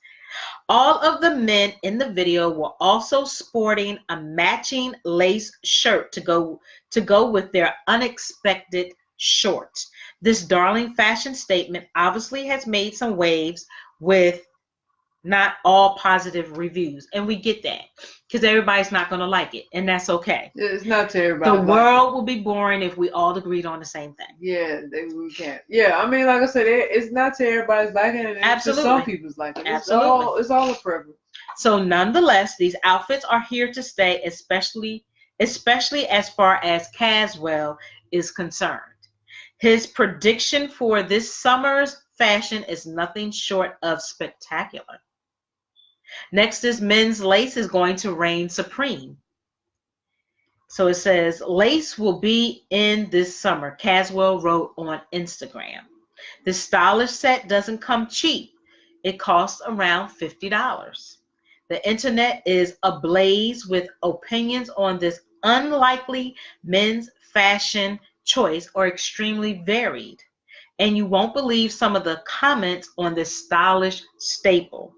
All of the men in the video were also sporting a matching lace shirt to go with their unexpected shorts. This darling fashion statement obviously has made some waves with not all positive reviews, and we get that because everybody's not going to like it, and that's okay. It's not to everybody. The world will be boring if we all agreed on the same thing. Yeah, we can't. Yeah, I mean, like I said, it's not to everybody's liking, and absolutely, to some people's liking. Absolutely, it's all a preference. So, nonetheless, these outfits are here to stay, especially as far as Caswell is concerned. His prediction for this summer's fashion is nothing short of spectacular. Next is men's lace is going to reign supreme. So it says, lace will be in this summer, Caswell wrote on Instagram. The stylish set doesn't come cheap. It costs around $50. The internet is ablaze with opinions on this unlikely men's fashion choice are extremely varied, and you won't believe some of the comments on this stylish staple.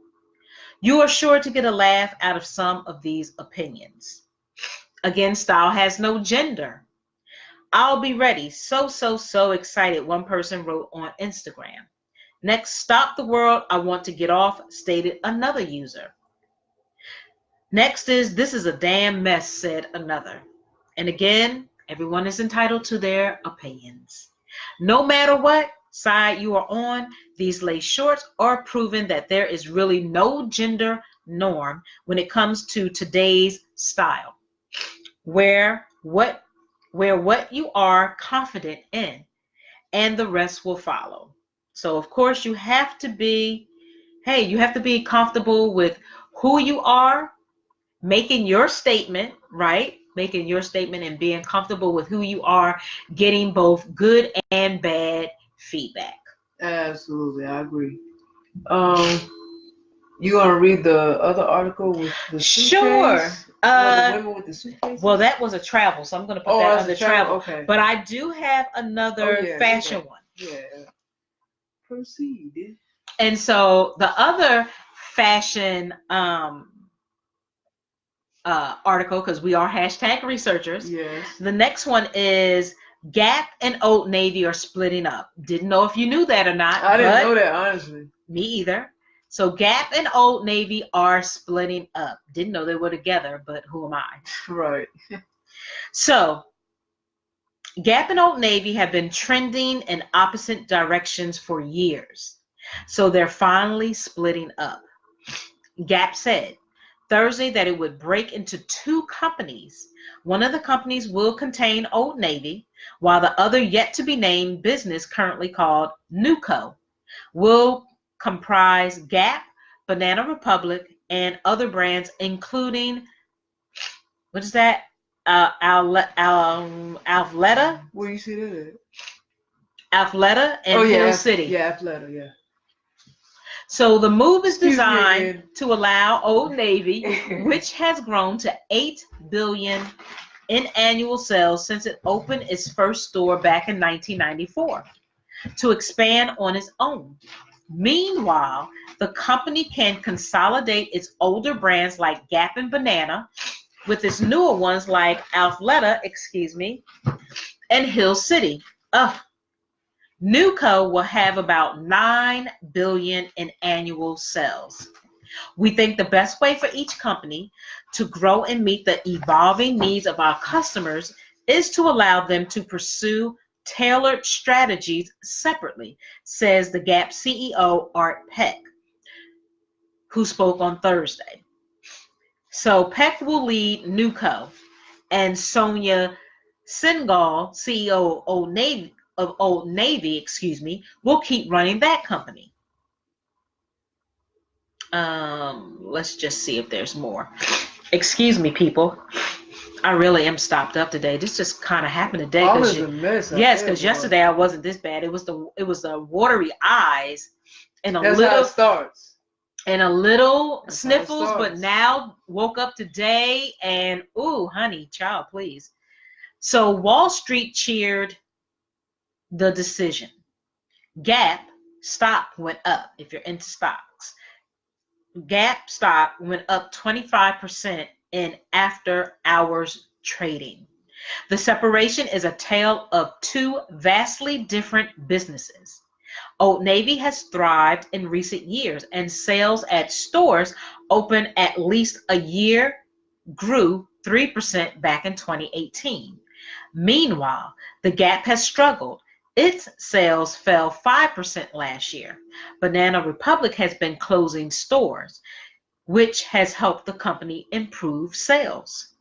You are sure to get a laugh out of some of these opinions. Again, style has no gender. I'll be ready. So excited, one person wrote on Instagram. Next, stop the world. I want to get off, stated another user. Next is, this is a damn mess, said another. And again, everyone is entitled to their opinions. No matter what side you are on, these lace shorts are proving that there is really no gender norm when it comes to today's style. Where what you are confident in, and the rest will follow. So of course you have to be, you have to be comfortable with who you are, making your statement, right? Making your statement and being comfortable with who you are, getting both good and bad feedback. Absolutely, I agree. You want to read the other article with the suitcase? Sure. The women with the suitcases? Well, that was a travel, so I'm going to put that under travel. Okay. But I do have another fashion one. Yeah. Proceed. And so the other fashion article, because we are hashtag researchers. Yes. The next one is Gap and Old Navy are splitting up. Didn't know if you knew that or not. I didn't know that, honestly. Me either. So Gap and Old Navy are splitting up. Didn't know they were together, but who am I? Right. So Gap and Old Navy have been trending in opposite directions for years. So they're finally splitting up. Gap said Thursday that it would break into two companies. One of the companies will contain Old Navy, while the other yet to be named business, currently called Nuco, will comprise Gap, Banana Republic, and other brands, including, what is that? Athleta? Where you see that at? Athleta and Hill City. Yeah, Athleta, yeah. So the move is designed to allow Old Navy, which has grown to $8 billion in annual sales since it opened its first store back in 1994, to expand on its own. Meanwhile, the company can consolidate its older brands like Gap and Banana with its newer ones like Athleta, and Hill City. Nuco will have about $9 billion in annual sales. We think the best way for each company to grow and meet the evolving needs of our customers is to allow them to pursue tailored strategies separately, says the Gap CEO Art Peck, who spoke on Thursday. So Peck will lead Nuco, and Sonia Singal, CEO of Old Navy, will keep running that company. Let's just see if there's more. Excuse me, people. I really am stopped up today. This just kind of happened today. All is a mess. Yes, because yesterday I wasn't this bad. It was the watery eyes and That's how it starts. And a little sniffles, but now woke up today and ooh, honey, child, please. So Wall Street cheered the decision. Gap stock went up. If you're into stocks, Gap stock went up 25% in after-hours trading. The separation is a tale of two vastly different businesses. Old Navy has thrived in recent years, and sales at stores open at least a year grew 3% back in 2018. Meanwhile, the Gap has struggled. Its sales fell 5% last year. Banana Republic has been closing stores, which has helped the company improve sales.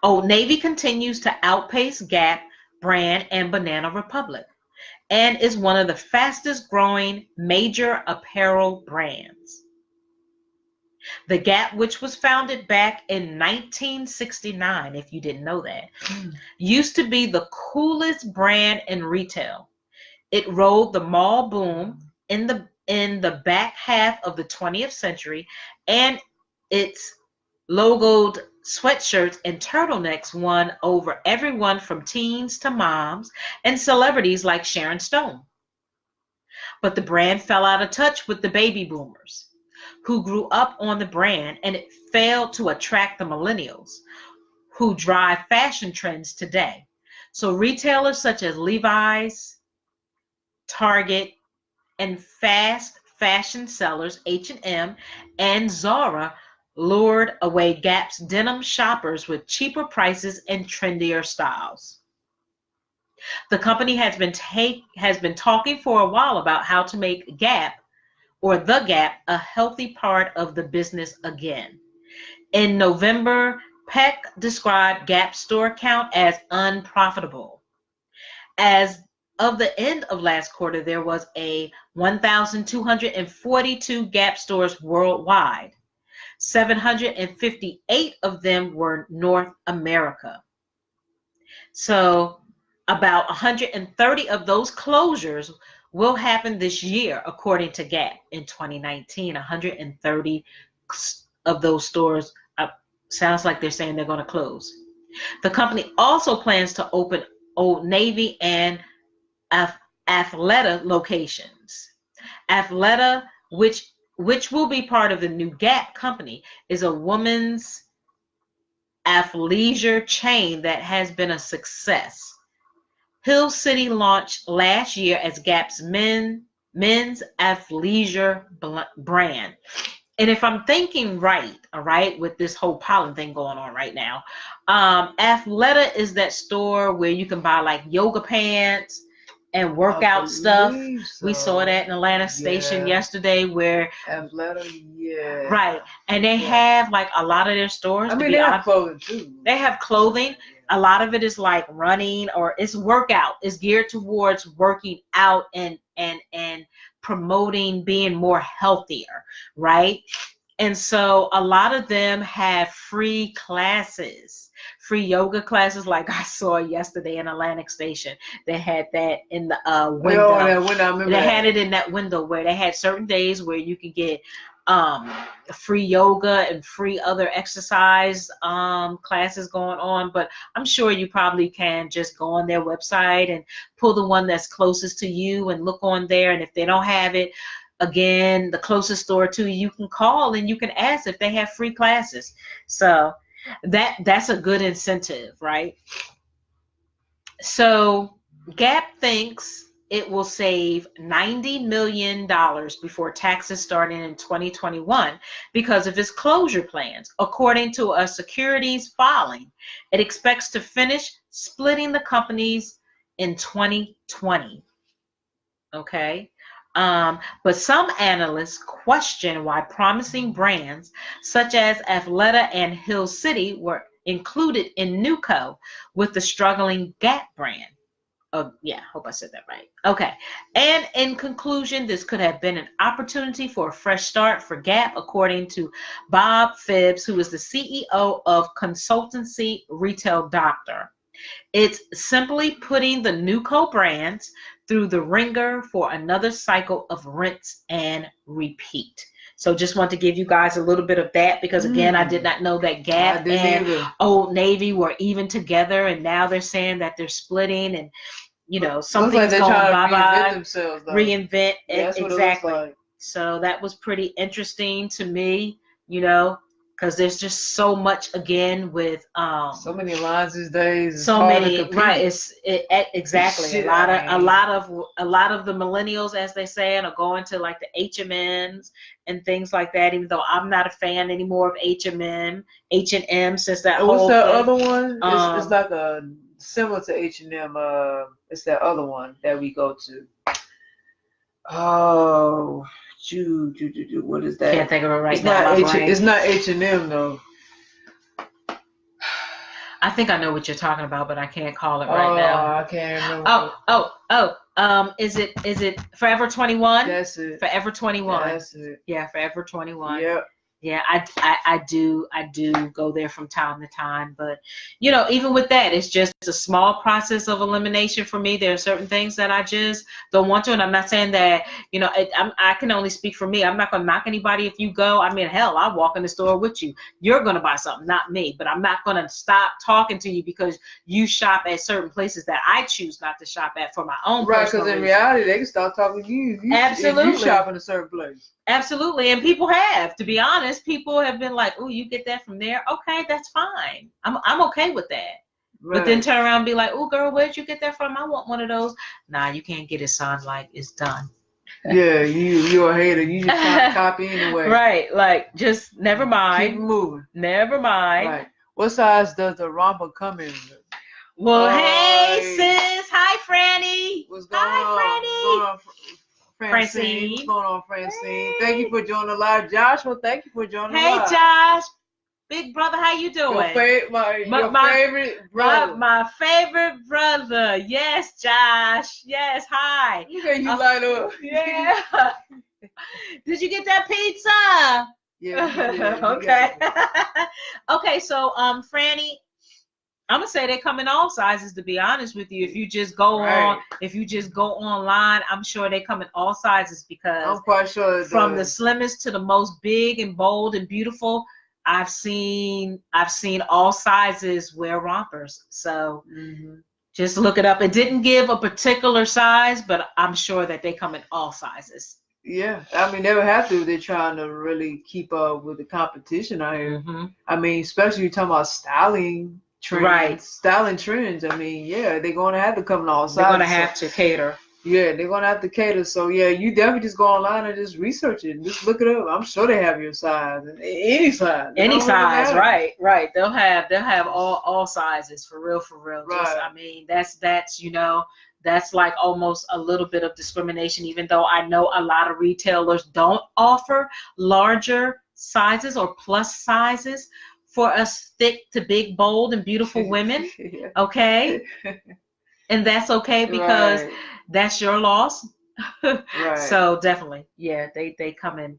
Old Navy continues to outpace Gap brand and Banana Republic, and is one of the fastest growing major apparel brands. The Gap, which was founded back in 1969, if you didn't know that, used to be the coolest brand in retail. It rode the mall boom in the back half of the 20th century, and its logoed sweatshirts and turtlenecks won over everyone from teens to moms and celebrities like Sharon Stone. But the brand fell out of touch with the baby boomers who grew up on the brand, and it failed to attract the millennials who drive fashion trends today. So retailers such as Levi's, Target, and fast fashion sellers H&M and Zara lured away Gap's denim shoppers with cheaper prices and trendier styles. The company has been talking for a while about how to make Gap or the Gap a healthy part of the business again. In November, Peck described Gap's store count as unprofitable. As of the end of last quarter, there was a 1,242 Gap stores worldwide. 758 of them were North America. So about 130 of those closures will happen this year, according to Gap. In 2019, 130 of those stores sounds like they're saying they're going to close. The company also plans to open Old Navy and Athleta locations. Athleta, which will be part of the new Gap company, is a women's athleisure chain that has been a success. Hill City launched last year as Gap's men's athleisure brand. And if I'm thinking right, all right, with this whole pollen thing going on right now, Athleta is that store where you can buy like yoga pants and workout stuff. So. We saw that in Atlanta Station yesterday where Athleta, yeah. Right. And they have like a lot of their stores. I mean, they have clothing too. They have clothing. A lot of it is like running or it's workout. It's geared towards working out and promoting being more healthier, right? And so a lot of them have free classes, free yoga classes, like I saw yesterday in Atlantic Station. They had that in the window. Oh, that window, I remember they that. had it in that window where they had certain days where you could get free yoga and free other exercise classes going on. But I'm sure you probably can just go on their website and pull the one that's closest to you and look on there. And if they don't have it, again, the closest store to you, you can call and you can ask if they have free classes. So that's a good incentive, right? So Gap thinks it will save $90 million before taxes starting in 2021 because of its closure plans. According to a securities filing, it expects to finish splitting the companies in 2020. Okay. But some analysts question why promising brands such as Athleta and Hill City were included in NewCo with the struggling Gap brand. Oh, yeah, hope I said that right. Okay. And in conclusion, this could have been an opportunity for a fresh start for Gap, according to Bob Phibbs, who is the CEO of consultancy Retail Doctor. It's simply putting the NewCo brands through the ringer for another cycle of rinse and repeat. So just want to give you guys a little bit of that because, again, I did not know that Gap and Old Navy were even together, and now they're saying that they're splitting and, you know, something's going bye-bye. Reinvent. Yeah, exactly. Like. So that was pretty interesting to me, you know, because there's just so much, again, with so many lines these days. It's so many, right? Exactly. Shit, a lot of the millennials, as they say, are going to like the H&Ms and things like that. Even though I'm not a fan anymore of H&M since that whole. What's that other one? It's like a similar to H&M. It's that other one that we go to. Oh. What is that? Can't think of it right now. It's not H&M though. I think I know what you're talking about, but I can't call it right now. I can't remember. Is it Forever 21? That's it. Forever 21. That's it. Yeah, Forever 21. Yep. Yeah, I do go there from time to time, but even with that, it's just a small process of elimination for me. There are certain things that I just don't want to, and I'm not saying that I can only speak for me. I'm not gonna knock anybody if you go. I mean, hell, I'll walk in the store with you. You're gonna buy something, not me, but I'm not gonna stop talking to you because you shop at certain places that I choose not to shop at for my own Right, personal because in reasons. reality, they can start talking to you if you Absolutely. shop in a certain place. Absolutely. And people have, to be honest, people have been like, oh, you get that from there? Okay, that's fine. I'm okay with that. Right. But then turn around and be like, oh, girl, where'd you get that from? I want one of those. Nah, you can't get it, son. Like, it's done. Yeah, you're a hater. You just trying to copy anyway. Right. Like, just never mind. Keep moving. Never mind. Right. What size does the romper come in? Well, hey, sis. Hi, Franny. What's going on? What's going on, Francine? What's going on, Francine? Hey. Thank you for joining the live. Joshua, thank you for joining the live. Hey, Josh. Big brother, how you doing? Your favorite brother. My favorite brother. Yes, Josh. Yes, hi. Look at you light up. Yeah. Did you get that pizza? Yeah. Okay. Okay, so Franny, I'm gonna say they come in all sizes. To be honest with you, if you just go online, I'm sure they come in all sizes because I'm quite sure from the slimmest to the most big and bold and beautiful, I've seen all sizes wear rompers. So just look it up. It didn't give a particular size, but I'm sure that they come in all sizes. Yeah, I mean, they would have to. They're trying to really keep up with the competition out here. I mean, especially you're talking about styling trends. Right. Styling trends. I mean, yeah, they're going to have to come in all sizes. They're going to have to cater. Yeah, they're going to have to cater. So, yeah, you definitely just go online and just research it. Just look it up. I'm sure they have your size. Any size. Any size, right. They'll have all sizes, for real. Right. Just, I mean, that's that's like almost a little bit of discrimination, even though I know a lot of retailers don't offer larger sizes or plus sizes for us thick to big, bold, and beautiful women. Okay? And that's okay because that's your loss. Right. So definitely, yeah, they come in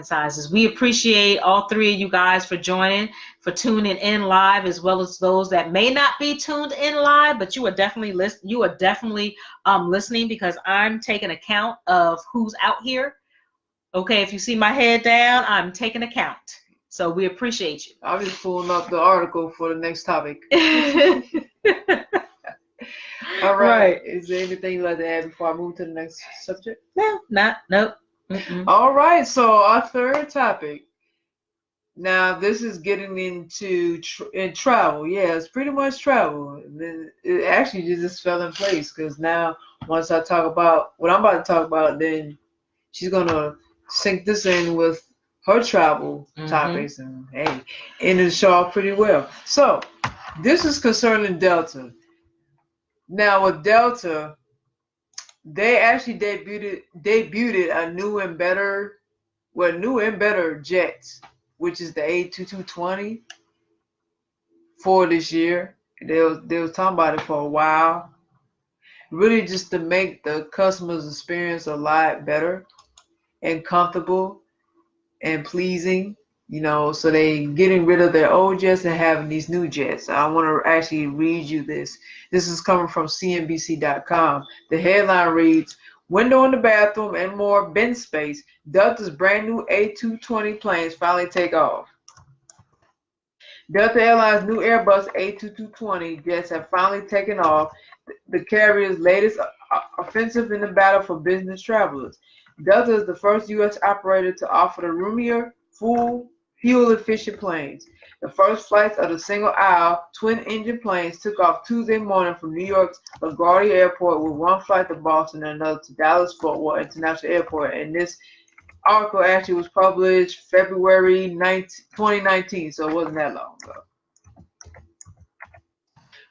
sizes. We appreciate all three of you guys for joining, for tuning in live, as well as those that may not be tuned in live, but you are definitely listening because I'm taking account of who's out here. Okay, if you see my head down, I'm taking account. So we appreciate you. I'm just pulling up the article for the next topic. All right. Is there anything you'd like to add before I move to the next subject? Nope. All right. So our third topic. Now this is getting into travel. Yeah, it's pretty much travel. It actually just fell in place because now once I talk about what I'm about to talk about, then she's gonna sync this in with her travel topics, and hey, ended the show off pretty well. So this is concerning Delta. Now with Delta, they actually debuted a new and better jets, which is the A220 for this year. They was talking about it for a while, really just to make the customer's experience a lot better and comfortable and pleasing. So they getting rid of their old jets and having these new jets. I want to actually read you this. This is coming from CNBC.com. The headline reads, "Window in the bathroom and more bin space. Delta's brand new A220 planes finally take off." Delta Airlines' new Airbus A220 jets have finally taken off, the carrier's latest offensive in the battle for business travelers. Delta is the first U.S. operator to offer the roomier, full, fuel-efficient planes. The first flights of the single-aisle, twin-engine planes took off Tuesday morning from New York's LaGuardia Airport with one flight to Boston and another to Dallas-Fort Worth International Airport. And this article actually was published February 2019, so it wasn't that long ago.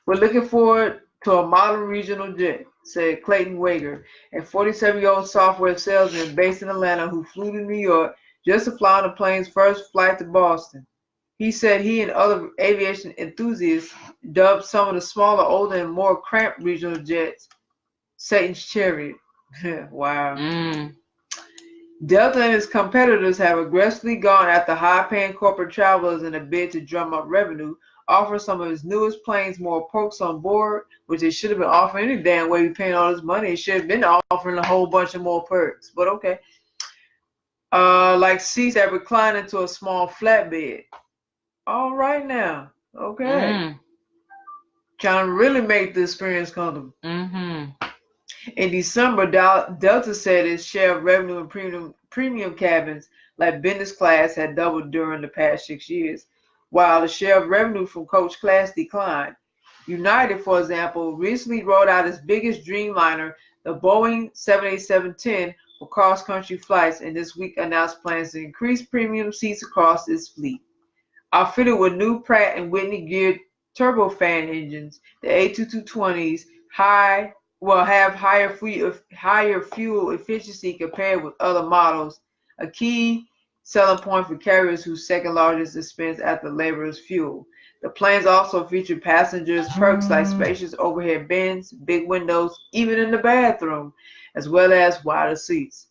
We're looking forward to a modern regional jet, said Clayton Wager, a 47-year-old software salesman based in Atlanta who flew to New York just to fly on the plane's first flight to Boston. He said he and other aviation enthusiasts dubbed some of the smaller, older, and more cramped regional jets Satan's Chariot. Wow. Delta and its competitors have aggressively gone after high-paying corporate travelers in a bid to drum up revenue, offer some of its newest planes more perks on board, which they should have been offering any damn way we paying all this money. It should have been offering a whole bunch of more perks, but okay. Like seats that recline into a small flatbed. All right now. Okay. Trying to really make the experience comfortable. In December, Delta said its share of revenue in premium cabins like business class had doubled during the past 6 years, while the share of revenue from coach class declined. United, for example, recently rolled out its biggest Dreamliner, the Boeing 787-10, for cross-country flights, and this week announced plans to increase premium seats across its fleet. Outfitted with new Pratt & Whitney geared turbofan engines, the A220s have higher fuel efficiency compared with other models, a key selling point for carriers whose second largest expense after labor is fuel. The planes also feature passengers perks like spacious overhead bins, big windows, even in the bathroom, as well as wider seats.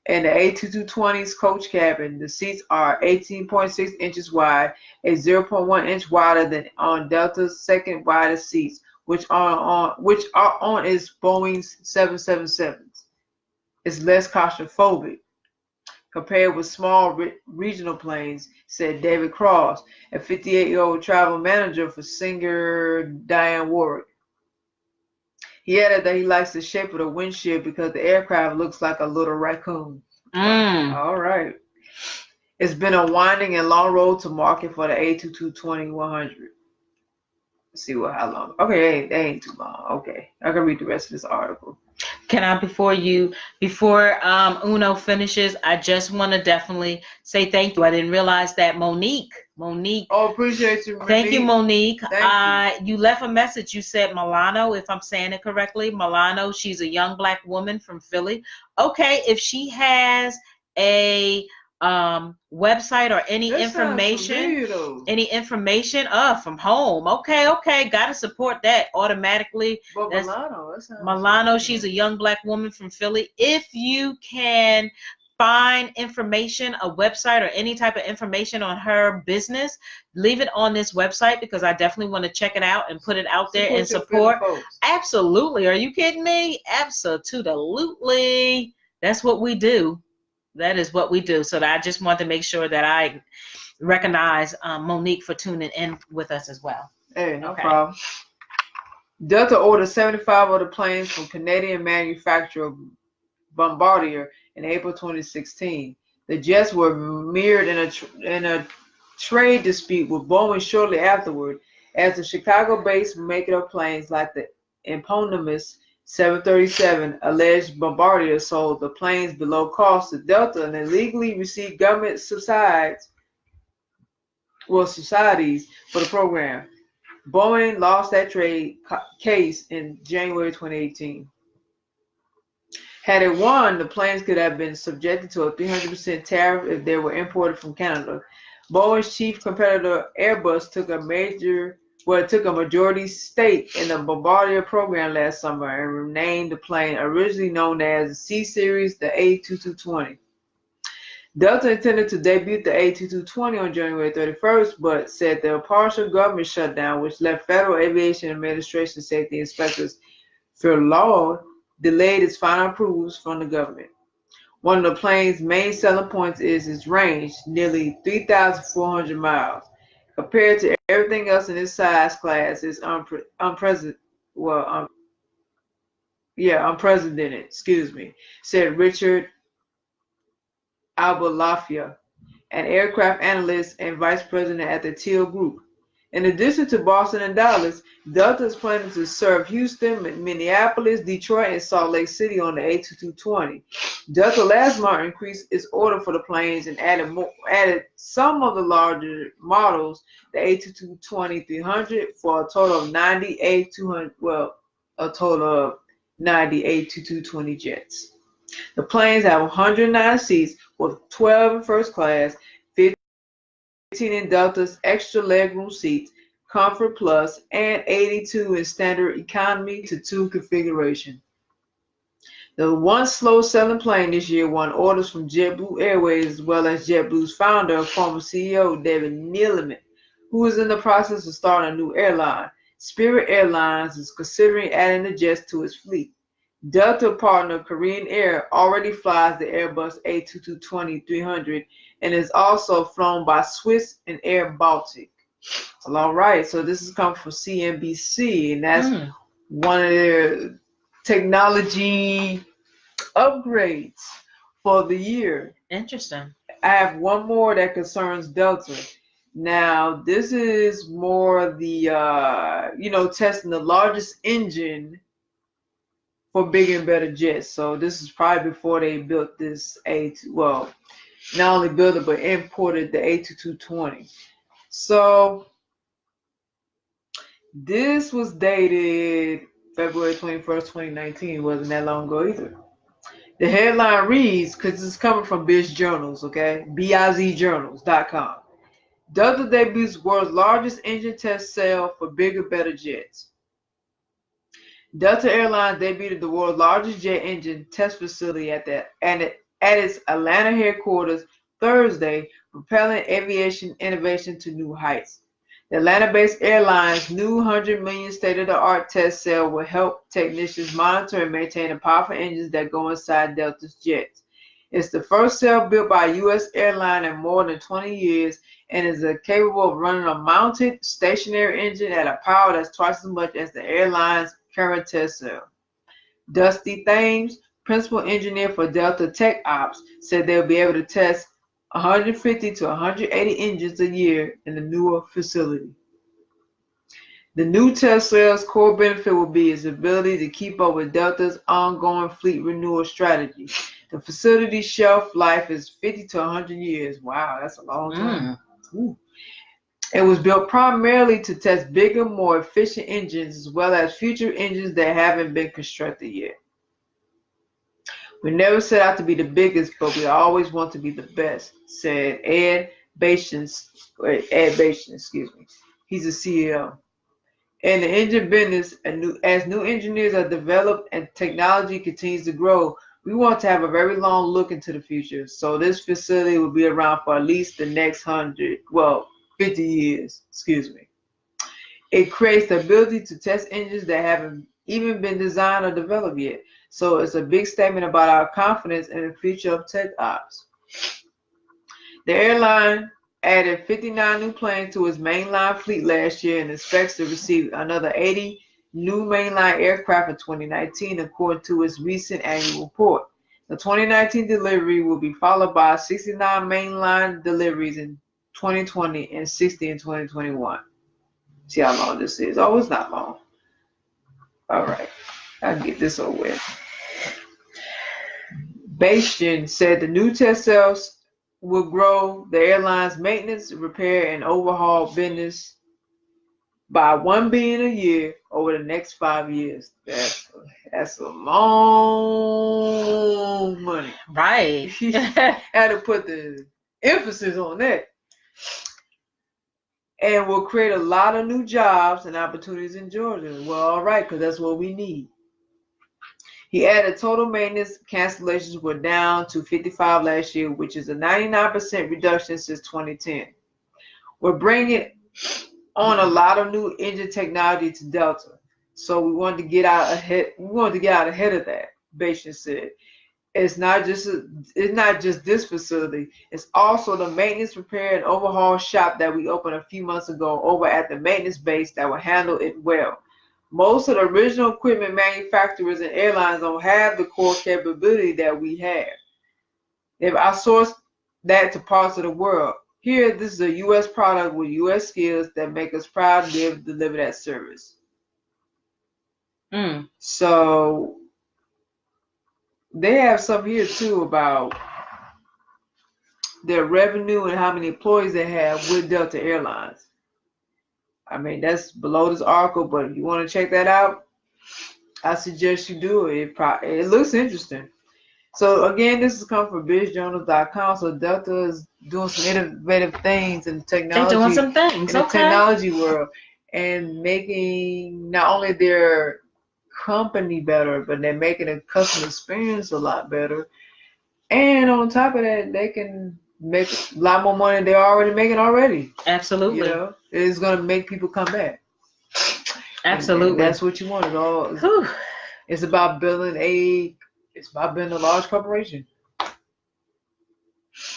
In the A220's coach cabin, the seats are 18.6 inches wide, a 0.1 inch wider than on Delta's second widest seats, which are on its Boeing's 777s. It's less claustrophobic compared with small regional planes, said David Cross, a 58-year-old travel manager for singer Diane Warwick. He added that he likes the shape of the windshield because the aircraft looks like a little raccoon. All right. It's been a winding and long road to market for the A220-100. Let's see how long. Okay, that ain't too long. Okay, I can read the rest of this article. Can I, before Uno finishes, I just want to definitely say thank you. I didn't realize that Monique. Oh, appreciate you, Monique. Thank you, Monique. Thank you left a message. You said Milano, if I'm saying it correctly. Milano, she's a young black woman from Philly. Okay, if she has a website or any information from home, okay, gotta support that automatically. But Milano, she's a young black woman from Philly. If you can find information, a website or any type of information on her business, leave it on this website, because I definitely want to check it out and put it out there and support. Absolutely. Are you kidding me? Absolutely. That's what we do. That is what we do. So I just want to make sure that I recognize Monique for tuning in with us as well. Hey, no problem. Delta ordered 75 of the planes from Canadian manufacturer Bombardier in April 2016. The jets were mirrored in a trade dispute with Boeing shortly afterward, as the Chicago-based maker of planes like the eponymous 737 alleged Bombardier sold the planes below cost to Delta and illegally received government societies for the program. Boeing lost that trade case in January 2018. Had it won, the planes could have been subjected to a 300% tariff if they were imported from Canada. Boeing's chief competitor Airbus took a majority stake in the Bombardier program last summer and renamed the plane, originally known as the C Series, the A220. Delta intended to debut the A220 on January 31st, but said the partial government shutdown, which left Federal Aviation Administration safety inspectors furloughed, delayed its final approvals from the government. One of the plane's main selling points is its range, nearly 3,400 miles. Compared to everything else in its size class, it's unprecedented, said Richard Abalafia, an aircraft analyst and vice president at the Teal Group. In addition to Boston and Dallas, Delta is planning to serve Houston, Minneapolis, Detroit, and Salt Lake City on the A220. Delta last month increased its order for the planes and added some of the larger models, the A220-300, for a total of 90 A220 jets. The planes have 109 seats, with 12 in first class, 15 in Delta's extra legroom seats, Comfort Plus, and 82 in standard economy to 2 configuration. The one slow-selling plane this year won orders from JetBlue Airways as well as JetBlue's founder and former CEO, David Neeleman, who is in the process of starting a new airline. Spirit Airlines is considering adding the jets to its fleet. Delta partner Korean Air already flies the Airbus A220-300 and is also flown by Swiss and Air Baltic. All right, so this is coming from CNBC, and that's one of their technology upgrades for the year. Interesting. I have one more that concerns Delta. Now, this is more the, testing the largest engine for bigger and better jets. So this is probably before they built this not only built it, but imported the A220. So this was dated February 21st, 2019. It wasn't that long ago either. The headline reads, because it's coming from Biz Journals, okay? BIZJournals.com. Delta debuts world's largest engine test cell for bigger, better jets. Delta Airlines debuted the world's largest jet engine test facility at its Atlanta headquarters Thursday, propelling aviation innovation to new heights. The Atlanta-based airline's new 100 million state-of-the-art test cell will help technicians monitor and maintain the powerful engines that go inside Delta's jets. It's the first cell built by a U.S. airline in more than 20 years and is capable of running a mounted stationary engine at a power that's twice as much as the airline's current test cell. Dusty Thames, principal engineer for Delta Tech Ops, said they'll be able to test 150 to 180 engines a year in the newer facility. The new test cell's core benefit will be its ability to keep up with Delta's ongoing fleet renewal strategy. The facility's shelf life is 50 to 100 years. Wow, that's a long time. It was built primarily to test bigger, more efficient engines as well as future engines that haven't been constructed yet. We never set out to be the biggest, but we always want to be the best, said Ed Bastian, excuse me. He's the CEO. In the engine business, as new engineers are developed and technology continues to grow, we want to have a very long look into the future. So this facility will be around for at least the next 50 years, excuse me. It creates the ability to test engines that haven't even been designed or developed yet. So it's a big statement about our confidence in the future of tech ops. The airline added 59 new planes to its mainline fleet last year and expects to receive another 80 new mainline aircraft in 2019, according to its recent annual report. The 2019 delivery will be followed by 69 mainline deliveries in 2020 and 60 in 2021. See how long this is. Oh, it's not long. All right. I can get this over with. Bastian said the new test cells will grow the airline's maintenance, repair, and overhaul business by $1 billion a year over the next 5 years. That's a long money. Right. Had to put the emphasis on that. And will create a lot of new jobs and opportunities in Georgia. Well, all right, because that's what we need. He added total maintenance cancellations were down to 55 last year, which is a 99% reduction since 2010. We're bringing on a lot of new engine technology to Delta, so we wanted to get out ahead. We wanted to get out ahead of that. Bastian said, "It's not just this facility. It's also the maintenance, repair, and overhaul shop that we opened a few months ago over at the maintenance base that will handle it well. Most of the original equipment manufacturers and airlines don't have the core capability that we have. They've outsourced that to parts of the world. Here, this is a U.S. product with U.S. skills that make us proud to be able to deliver that service." So they have something here too about their revenue and how many employees they have with Delta Airlines. I mean, that's below this article, but if you want to check that out, I suggest you do it. It looks interesting. So again, this is coming from bizjournals.com. So Delta is doing some innovative things in technology. They're doing some things, in the technology world, and making not only their company better, but they're making the customer experience a lot better. And on top of that, they can make a lot more money than they're already making already. Absolutely. You know, it's gonna make people come back. Absolutely. And that's what you want. It's about building a large corporation.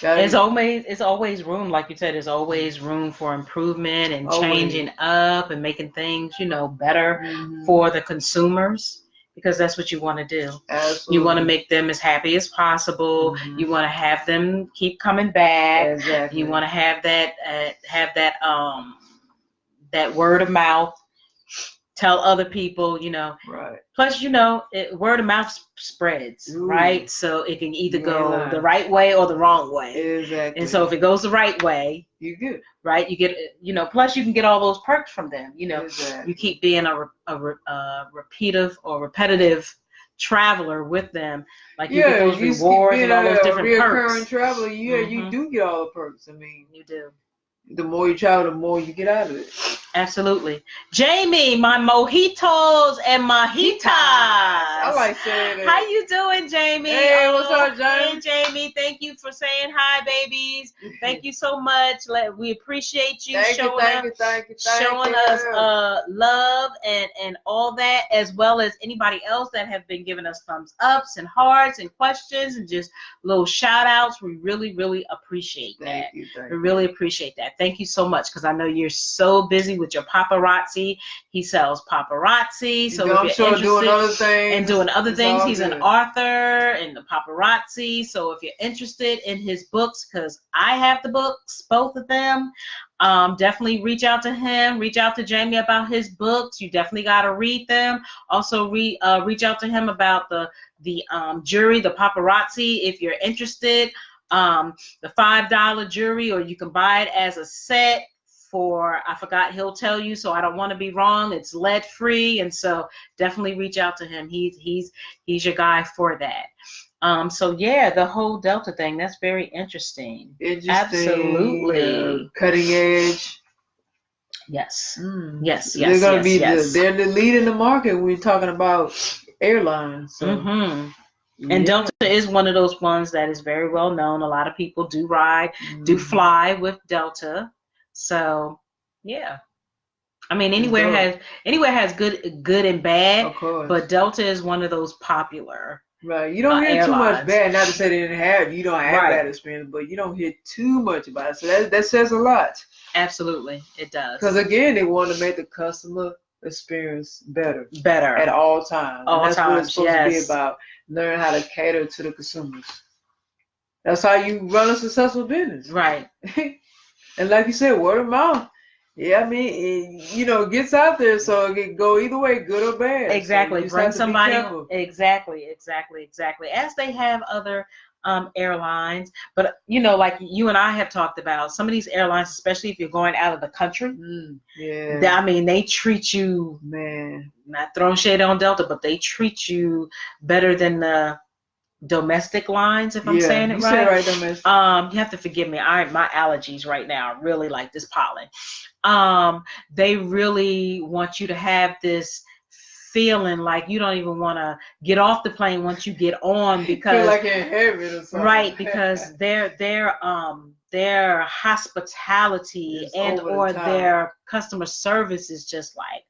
It's always room, like you said, there's always room for improvement and changing up and making things, better for the consumers, because that's what you want to do. Absolutely. You want to make them as happy as possible. You want to have them keep coming back. Exactly. You want to have that that word of mouth. Tell other people, Right. Plus, word of mouth spreads, right? So it can either go the right way or the wrong way. Exactly. And so if it goes the right way, you good, right? You get, plus you can get all those perks from them. Exactly. You keep being a repetitive traveler with them, like you get those rewards and all those different perks. Reoccurring traveler, you do get all the perks. I mean, you do. The more you travel, the more you get out of it. Absolutely. Jamie, my mojitos and mojitas. I like saying that. How you doing, Jamie? Hey, what's up, Jamie? Hey, Jamie. Thank you for saying hi, babies. Thank you so much. We appreciate you showing us love and all that, as well as anybody else that have been giving us thumbs ups and hearts and questions and just little shout outs. We really, really appreciate that. Thank you. We really appreciate that. Thank you so much, because I know you're so busy with your paparazzi. He sells paparazzi. So if you're interested doing other things, he's an author in the paparazzi. So if you're interested in his books, because I have the books, both of them, definitely reach out to him. Reach out to Jamie about his books. You definitely got to read them. Also reach out to him about the jury, the paparazzi, if you're interested. The $5 jury, or you can buy it as a set for, I forgot, he'll tell you, so I don't want to be wrong. It's lead free, and so definitely reach out to him. He's your guy for that. So yeah, the whole Delta thing, that's very interesting. Absolutely. Cutting edge. Yes. Yes. They're gonna be they're the lead in the market when we're talking about airlines. So. And Delta is one of those ones that is very well known. A lot of people do fly with Delta. So, yeah. I mean, anywhere has good and bad. Of course. But Delta is one of those popular. Right. You don't hear too much bad. Not to say they you don't have bad experience, but you don't hear too much about it. So that says a lot. Absolutely, it does. Because again, they want to make the customer experience better at all times. That's what it's supposed to be about. Learn how to cater to the consumers. That's how you run a successful business. Right. And like you said, word of mouth. Yeah, I mean, it gets out there, so it can go either way, good or bad. Exactly. So bring somebody. Exactly. As they have other airlines, but like you and I have talked about, some of these airlines, especially if you're going out of the country, they treat you, not throwing shade on Delta, but they treat you better than the domestic lines, if I'm saying it right. Say right, domestic. You have to forgive me. My allergies right now are really like this pollen. They really want you to have this feeling like you don't even want to get off the plane once you get on, because feel like you're in heaven or something. Right, because their hospitality or their customer service is just like,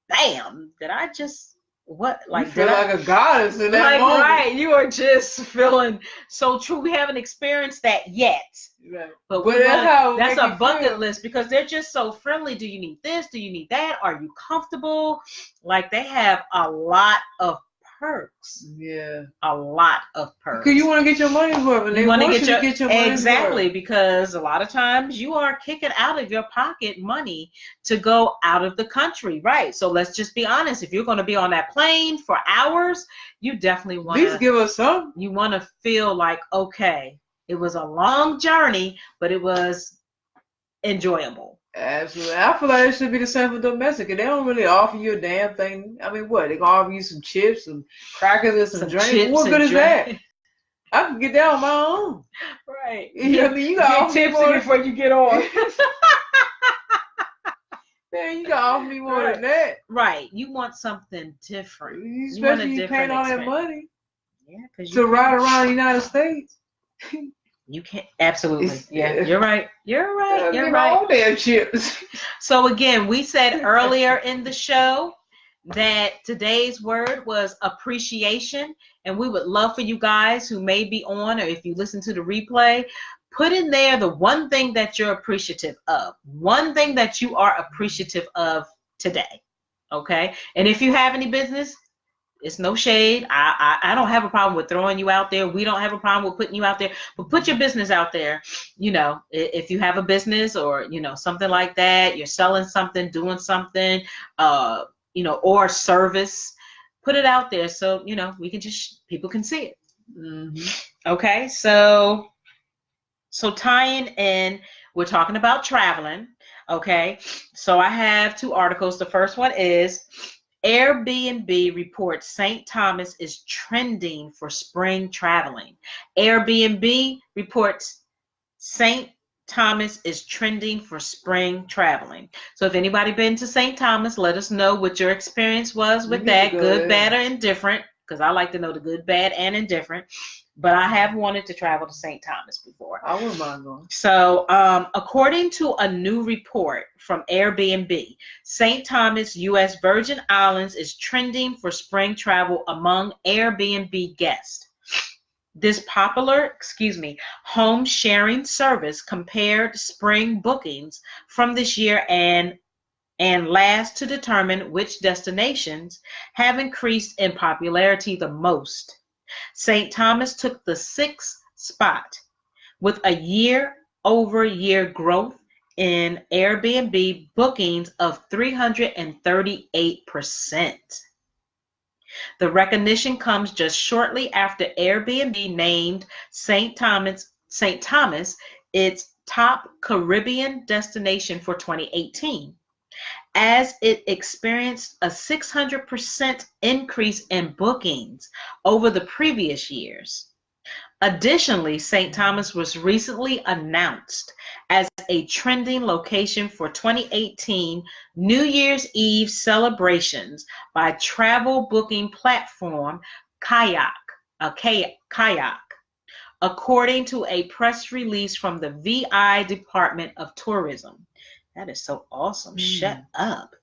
damn, did I just you feel like a goddess in that moment. Right, you are just feeling so true. We haven't experienced that yet. Right. But that's a bucket list, because they're just so friendly. Do you need this? Do you need that? Are you comfortable? Like, they have a lot of perks. Yeah. A lot of perks. Because you want to get your money's worth, and they want you to get your money's worth. Exactly, because a lot of times you are kicking out of your pocket money to go out of the country. Right. So let's just be honest. If you're going to be on that plane for hours, you definitely want to at least give us some. You want to feel like, okay, it was a long journey, but it was enjoyable. Absolutely. I feel like it should be the same for domestic. And they don't really offer you a damn thing. I mean, what? They gonna offer you some chips, some crackers, and some drinks. What good is that? I can get that on my own. Right. You got get tipsy before you get on. Man, man, you gotta offer me more than that. Right. You want something different. Especially you paying all that money. Yeah, because to ride around the United States. You can't. Absolutely. Yeah, you're right. You're right. You're right. All damn chips. So again, we said earlier in the show that today's word was appreciation, and we would love for you guys who may be on, or if you listen to the replay, put in there the one thing that you're appreciative of, one thing that you are appreciative of today. Okay, and if you have any business, it's no shade. I don't have a problem with throwing you out there. We don't have a problem with putting you out there, but put your business out there. You know, if you have a business or, you know, something like that, you're selling something, doing something, you know, or service, put it out there so, you know, we can just, people can see it. Mm-hmm. Okay, so tying in, we're talking about traveling. Okay, so I have two articles. The first one is Airbnb reports St. Thomas is trending for spring traveling. Airbnb reports St. Thomas is trending for spring traveling. So if anybody been to St. Thomas, let us know what your experience was with that, good, bad, or indifferent, because I like to know the good, bad, and indifferent. But I have wanted to travel to St. Thomas before. I wouldn't mind going. So according to a new report from Airbnb, St. Thomas, U.S. Virgin Islands is trending for spring travel among Airbnb guests. This popular, home sharing service compared spring bookings from this year and last to determine which destinations have increased in popularity the most. St. Thomas took the 6th spot with a year-over-year growth in Airbnb bookings of 338%. The recognition comes just shortly after Airbnb named St. Thomas its top Caribbean destination for 2018, as it experienced a 600% increase in bookings over the previous years. Additionally, St. Thomas was recently announced as a trending location for 2018 New Year's Eve celebrations by travel booking platform Kayak, according to a press release from the VI Department of Tourism. That is so awesome. Shut up.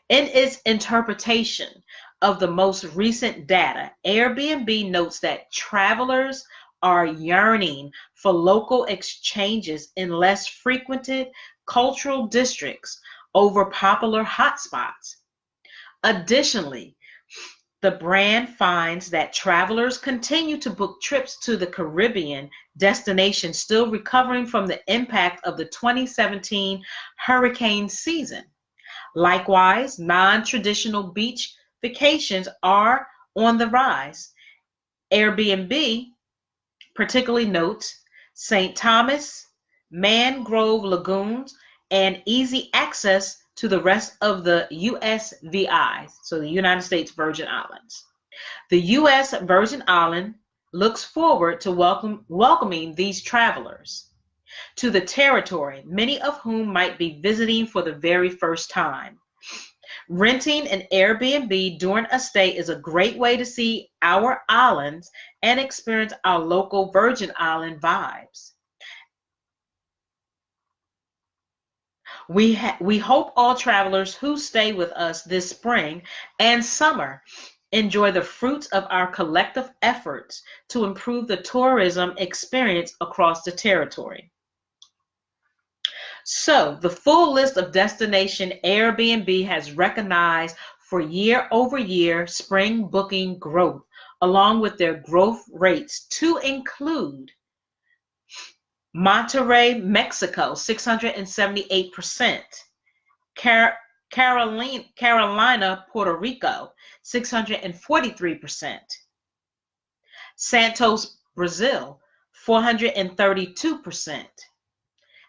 In its interpretation of the most recent data, Airbnb notes that travelers are yearning for local exchanges in less frequented cultural districts over popular hotspots. Additionally, the brand finds that travelers continue to book trips to the Caribbean destination still recovering from the impact of the 2017 hurricane season. Likewise, non-traditional beach vacations are on the rise. Airbnb particularly notes St. Thomas, mangrove lagoons, and easy access to the rest of the USVI, so the United States Virgin Islands. The U.S. Virgin Island looks forward to welcoming these travelers to the territory, many of whom might be visiting for the very first time. Renting an Airbnb during a stay is a great way to see our islands and experience our local Virgin Island vibes. We hope all travelers who stay with us this spring and summer enjoy the fruits of our collective efforts to improve the tourism experience across the territory. So, the full list of destination Airbnb has recognized for year-over-year spring booking growth, along with their growth rates, to include Monterrey, Mexico, 678%, Carolina, Puerto Rico, 643%, Santos, Brazil, 432%,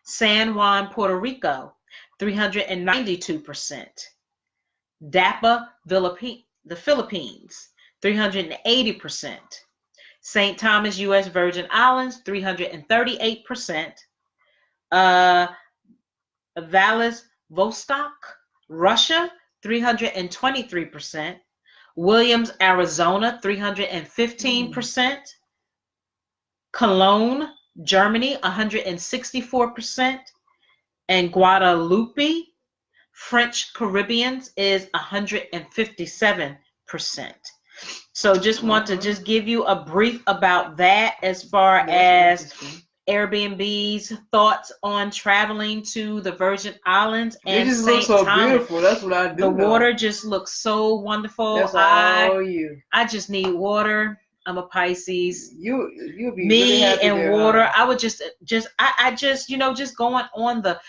San Juan, Puerto Rico, 392%. Dapa, the Philippines, 380%. St. Thomas, U.S. Virgin Islands, 338%. Valles Vostok, Russia, 323%. Williams, Arizona, 315%. Cologne, Germany, 164%. And Guadeloupe, French Caribbeans, is 157%. So just want to just give you a brief about that as far as Airbnb's thoughts on traveling to the Virgin Islands and it just St. looks so Thomas. beautiful. That's what I do. The know. water just looks so wonderful. That's all you. I just need water. I'm a Pisces. You'll be Me really happy and there, water. huh? I would just just going on the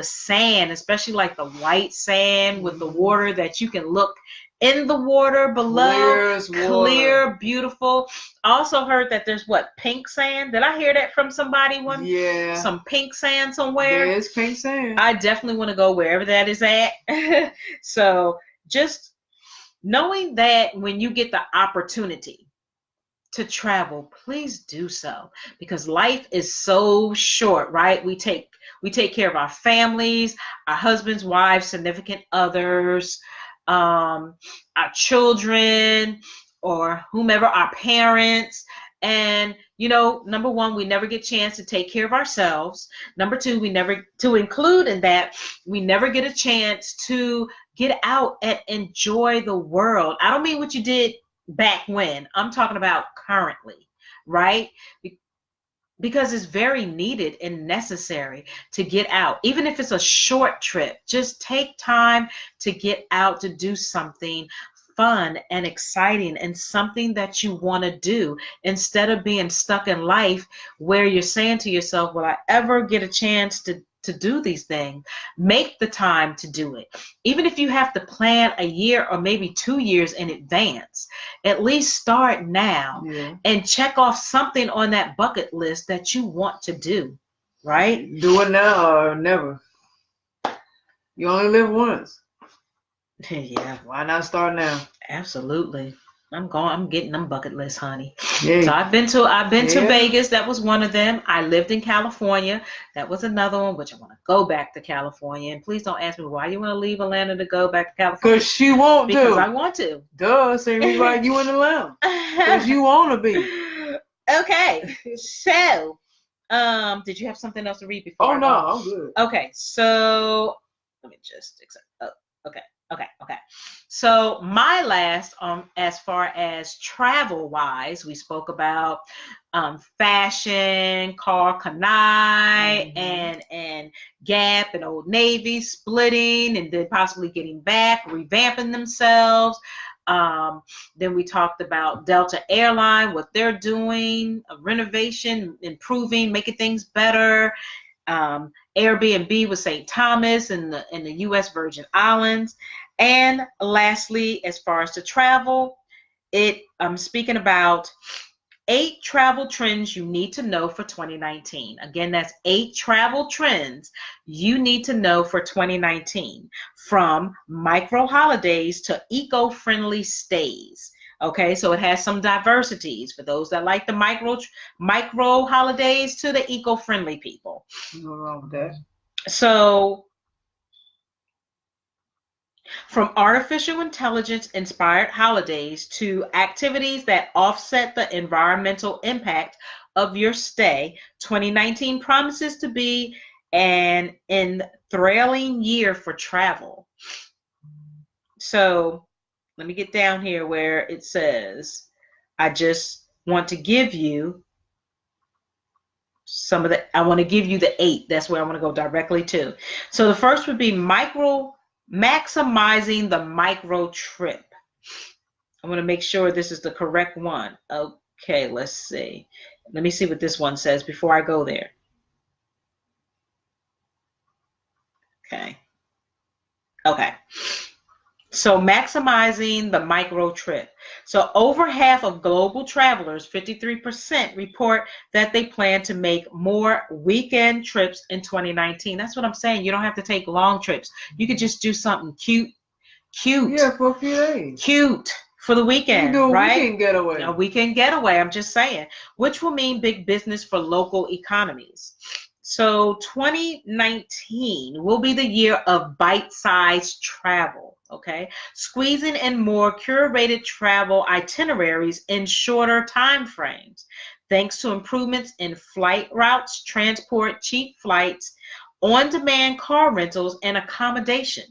sand, especially like the white sand with the water that you can look in the water below. Clear, beautiful. I also heard that there's pink sand. Did I hear that from somebody once? Yeah. Some pink sand somewhere. There's pink sand. I definitely want to go wherever that is at. So just knowing that when you get the opportunity to travel, please do so, because life is so short, right? We take care of our families, our husbands, wives, significant others, our children, or whomever, our parents. And number one, we never get a chance to take care of ourselves. Number two, we never get a chance to get out and enjoy the world. I don't mean what you did back when. I'm talking about currently, right? Because it's very needed and necessary to get out. Even if it's a short trip, just take time to get out to do something fun and exciting and something that you want to do, instead of being stuck in life where you're saying to yourself, will I ever get a chance to do these things? Make the time to do it. Even if you have to plan a year or maybe 2 years in advance, at least start now and check off something on that bucket list that you want to do, right? Do it now or never. You only live once. Yeah. Why not start now? Absolutely. I'm getting them bucket lists, honey. Yeah. So I've been to Vegas. That was one of them. I lived in California. That was another one, which I want to go back to California. And please don't ask me why you want to leave Atlanta to go back to California. Because she won't do. Because I want to. Duh, same reason why you in Atlanta. Because you want to be. Okay. So, did you have something else to read before? Oh, no, I'm good. Okay. So, let me just accept. Oh, okay. So my last, as far as travel wise, we spoke about fashion, Karl, Kani, and Gap and Old Navy splitting and then possibly getting back, revamping themselves. Then we talked about Delta Airline, what they're doing, renovation, improving, making things better. Airbnb with St. Thomas in the U.S. Virgin Islands. And lastly, as far as the travel, I'm speaking about 8 travel trends you need to know for 2019. Again, that's 8 travel trends you need to know for 2019, from micro holidays to eco-friendly stays. Okay, so it has some diversities for those that like the micro holidays to the eco-friendly people. Nothing wrong with that. So, from artificial intelligence inspired holidays to activities that offset the environmental impact of your stay, 2019 promises to be an enthralling year for travel. So, let me get down here where it says, I just want to give you I want to give you the 8. That's where I want to go directly to. So the first would be maximizing the micro trip. I want to make sure this is the correct one. Okay, let's see. Let me see what this one says before I go there. Okay. So maximizing the micro trip. So over half of global travelers, 53%, report that they plan to make more weekend trips in 2019. That's what I'm saying. You don't have to take long trips. You could just do something cute. Yeah, for a few days. Cute for the weekend, you do right? Weekend getaway. A weekend getaway, I'm just saying, which will mean big business for local economies. So 2019 will be the year of bite-sized travel, okay? Squeezing in more curated travel itineraries in shorter time frames, thanks to improvements in flight routes, transport, cheap flights, on-demand car rentals, and accommodation.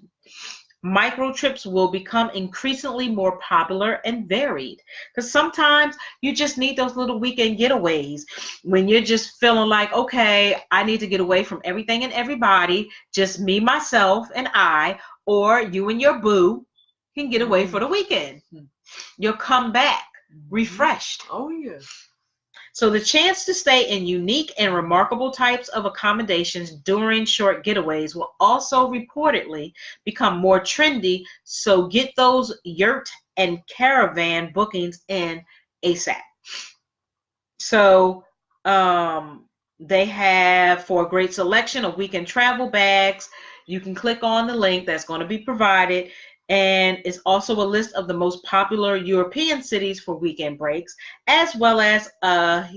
Micro trips will become increasingly more popular and varied because sometimes you just need those little weekend getaways when you're just feeling like, okay, I need to get away from everything and everybody, just me, myself, and I, or you and your boo can get away for the weekend. You'll come back refreshed. Oh, yes. So the chance to stay in unique and remarkable types of accommodations during short getaways will also reportedly become more trendy. So get those yurt and caravan bookings in ASAP. So they have, for a great selection of weekend travel bags, you can click on the link that's going to be provided. And it's also a list of the most popular European cities for weekend breaks, as well as a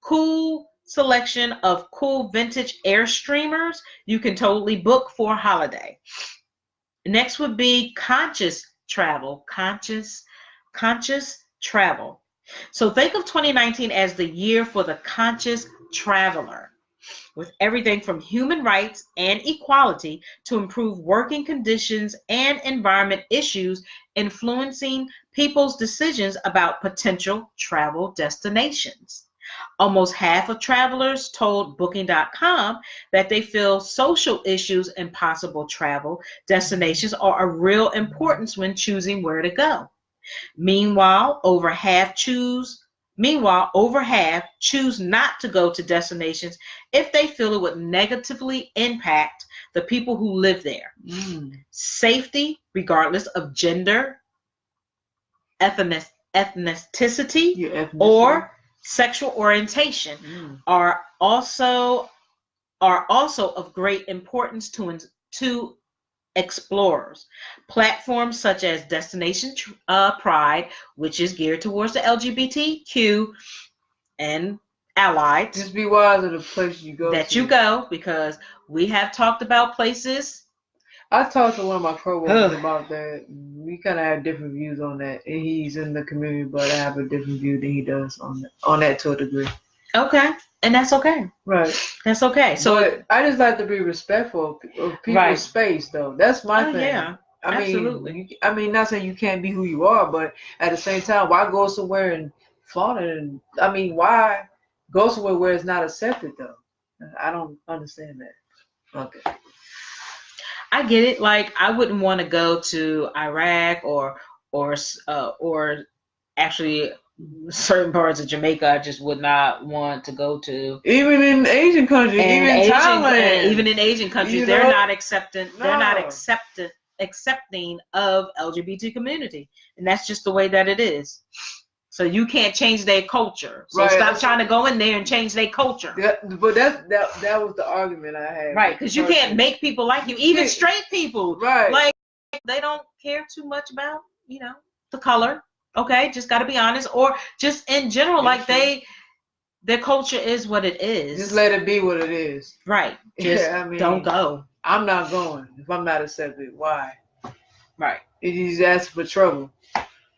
cool selection of cool vintage Airstreamers you can totally book for a holiday. Next would be conscious travel. Conscious travel. So think of 2019 as the year for the conscious traveler, with everything from human rights and equality to improve working conditions and environment issues influencing people's decisions about potential travel destinations. Almost half of travelers told Booking.com that they feel social issues and possible travel destinations are of real importance when choosing where to go. Meanwhile, over half choose not to go to destinations if they feel it would negatively impact the people who live there. Safety, regardless of gender, ethnicity, or sexual orientation, are also of great importance to explorers. Platforms such as Destination Pride, which is geared towards the LGBTQ and allied. Just be wise of the place you go you go, because we have talked about places. I talked to one of my coworkers about that. We kind of have different views on that, and he's in the community, but I have a different view than he does on that to a degree. Okay, and that's okay. Right. That's okay. So but I just like to be respectful of people's space, though. That's my thing. Yeah, absolutely. I mean, not saying you can't be who you are, but at the same time, why go somewhere and flaunt it? And I mean, why go somewhere where it's not accepted, though? I don't understand that. Okay. I get it. Like, I wouldn't want to go to Iraq or actually certain parts of Jamaica. I just would not want to go to. Even in Asian countries, Thailand, even in Asian countries, they're not accepting. No. They're not accepting of LGBT community, and that's just the way that it is. So you can't change their culture. So stop trying to go in there and change their culture. But that was the argument I had. Right, because you can't make people like you. Even straight people. Right. Like, they don't care too much about, the color. Okay, just got to be honest. Or just in general, their culture is what it is. Just let it be what it is. Right. Just don't go. I'm not going if I'm not accepted. Why? Right. He's asking for trouble.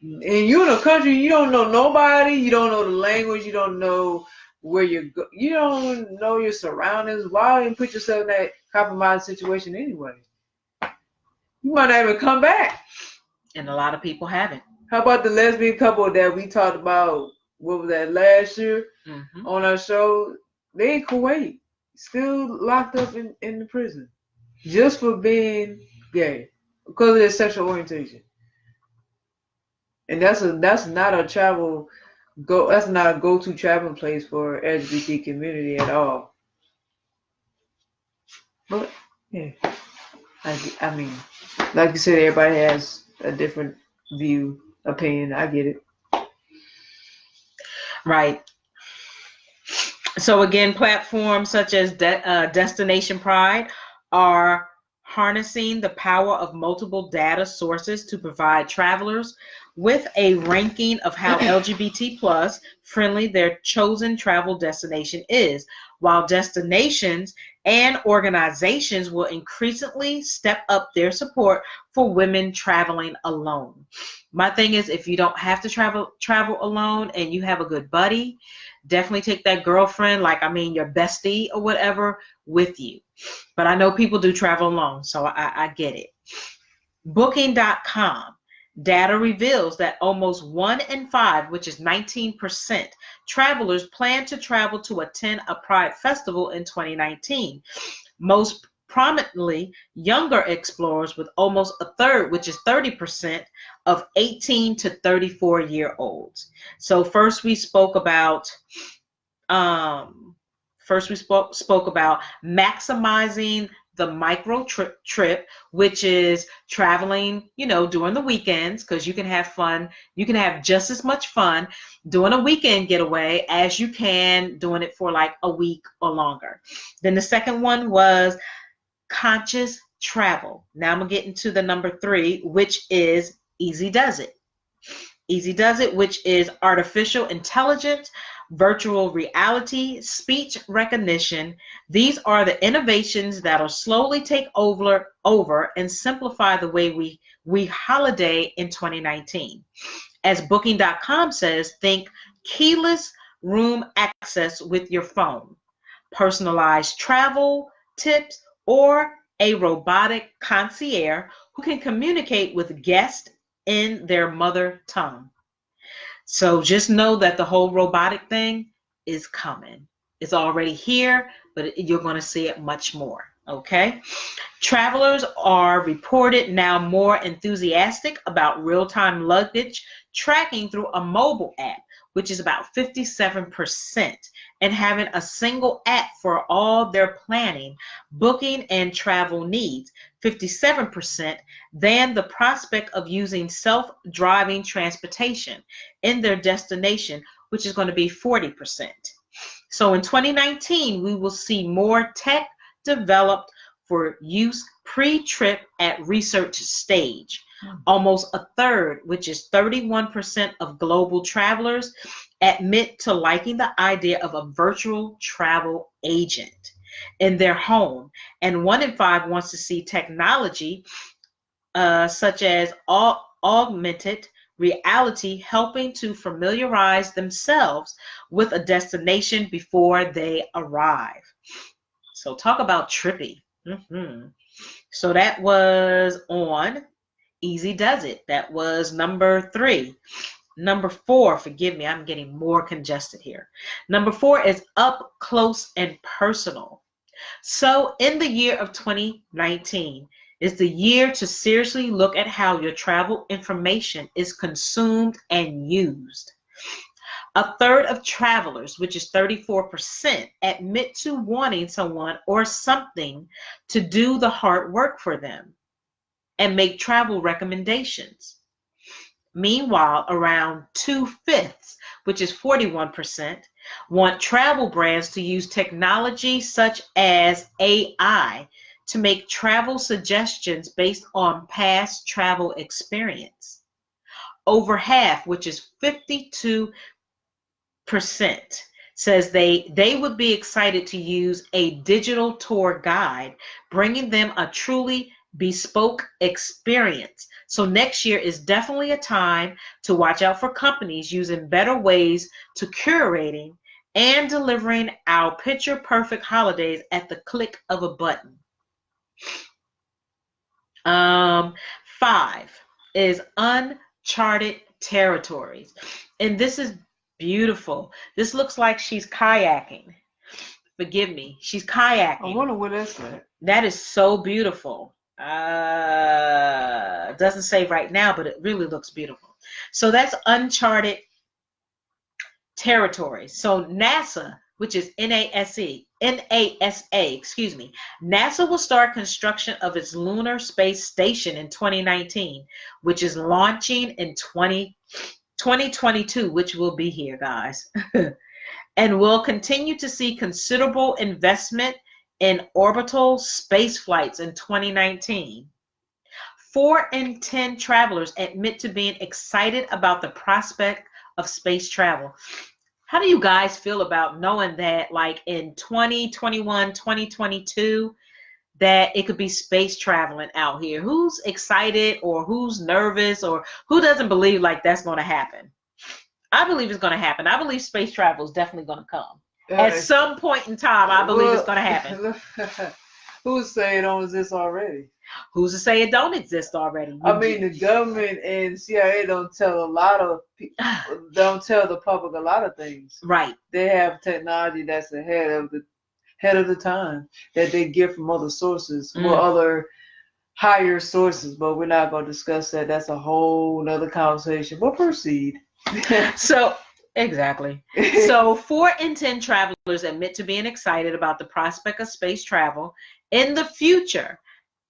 And you're in a country, you don't know nobody, you don't know the language, you don't know where you don't know your surroundings. Why even put yourself in that compromised situation anyway? You might not even come back. And a lot of people haven't. How about the lesbian couple that we talked about, what was that, last year on our show? They in Kuwait, still locked up in the prison just for being gay because of their sexual orientation. And that's not a go-to traveling place for LGBT community at all. But yeah, I mean, like you said, everybody has a different opinion. I get it. Right. So again, platforms such as Destination Pride are harnessing the power of multiple data sources to provide travelers with a ranking of how LGBT plus friendly their chosen travel destination is, while destinations And organizations will increasingly step up their support for women traveling alone. My thing is, if you don't have to travel alone and you have a good buddy, definitely take that girlfriend, your bestie or whatever, with you. But I know people do travel alone, so I get it. Booking.com data reveals that almost 1 in 5, which is 19%, travelers plan to travel to attend a Pride festival in 2019. Most prominently, younger explorers, with almost a third, which is 30%, of 18 to 34-year-olds. So first we spoke about maximizing the micro trip, which is traveling, during the weekends, because you can have fun. You can have just as much fun doing a weekend getaway as you can doing it for like a week or longer. Then the second one was conscious travel. Now I'm getting to the number 3, which is Easy Does It. Easy Does It, which is artificial intelligence, virtual reality, speech recognition. These are the innovations that'll slowly take over and simplify the way we holiday in 2019. As Booking.com says, think keyless room access with your phone, personalized travel tips, or a robotic concierge who can communicate with guests in their mother tongue. So just know that the whole robotic thing is coming. It's already here, but you're going to see it much more. Okay? Travelers are reported now more enthusiastic about real-time luggage tracking through a mobile app, which is about 57%, and having a single app for all their planning, booking, and travel needs, 57%, than the prospect of using self-driving transportation in their destination, which is going to be 40%. So in 2019, we will see more tech developed for use pre-trip at research stage. Almost a third, which is 31% of global travelers, admit to liking the idea of a virtual travel agent in their home. And 1 in 5 wants to see technology such as augmented reality helping to familiarize themselves with a destination before they arrive. So talk about trippy. So that was on Easy Does It. That was number 3. Number 4, forgive me, I'm getting more congested here. Number 4 is up close and personal. So in the year of 2019 is the year to seriously look at how your travel information is consumed and used. A third of travelers, which is 34%, admit to wanting someone or something to do the hard work for them and make travel recommendations. Meanwhile, around 2/5, which is 41%, want travel brands to use technology such as AI to make travel suggestions based on past travel experience. Over half, which is 52%, says they would be excited to use a digital tour guide, bringing them a truly bespoke experience. So next year is definitely a time to watch out for companies using better ways to curating and delivering our picture perfect holidays at the click of a button. 5 is uncharted territories. And this is beautiful. This looks like she's kayaking. Forgive me. She's kayaking. I wonder what that's at. That is so beautiful. Doesn't say right now, but it really looks beautiful. So that's uncharted territory. So NASA, which is NASA, NASA will start construction of its Lunar Space Station in 2019, which is launching in 2022, which will be here, guys. And will continue to see considerable investment in orbital space flights in 2019. 4 in 10 travelers admit to being excited about the prospect of space travel. How do you guys feel about knowing that, like in 2021, 2022, that it could be space traveling out here? Who's excited or who's nervous or who doesn't believe like that's going to happen? I believe it's going to happen. I believe space travel is definitely going to come. At some point in time, I believe it's going to happen. Who's saying it don't exist already? Who's to say it don't exist already? I mean, the government and CIA don't tell don't tell the public a lot of things. Right. They have technology that's ahead of the time that they get from other sources, well, other higher sources. But we're not going to discuss that. That's a whole other conversation. But proceed. So. Exactly. So 4 in 10 travelers admit to being excited about the prospect of space travel in the future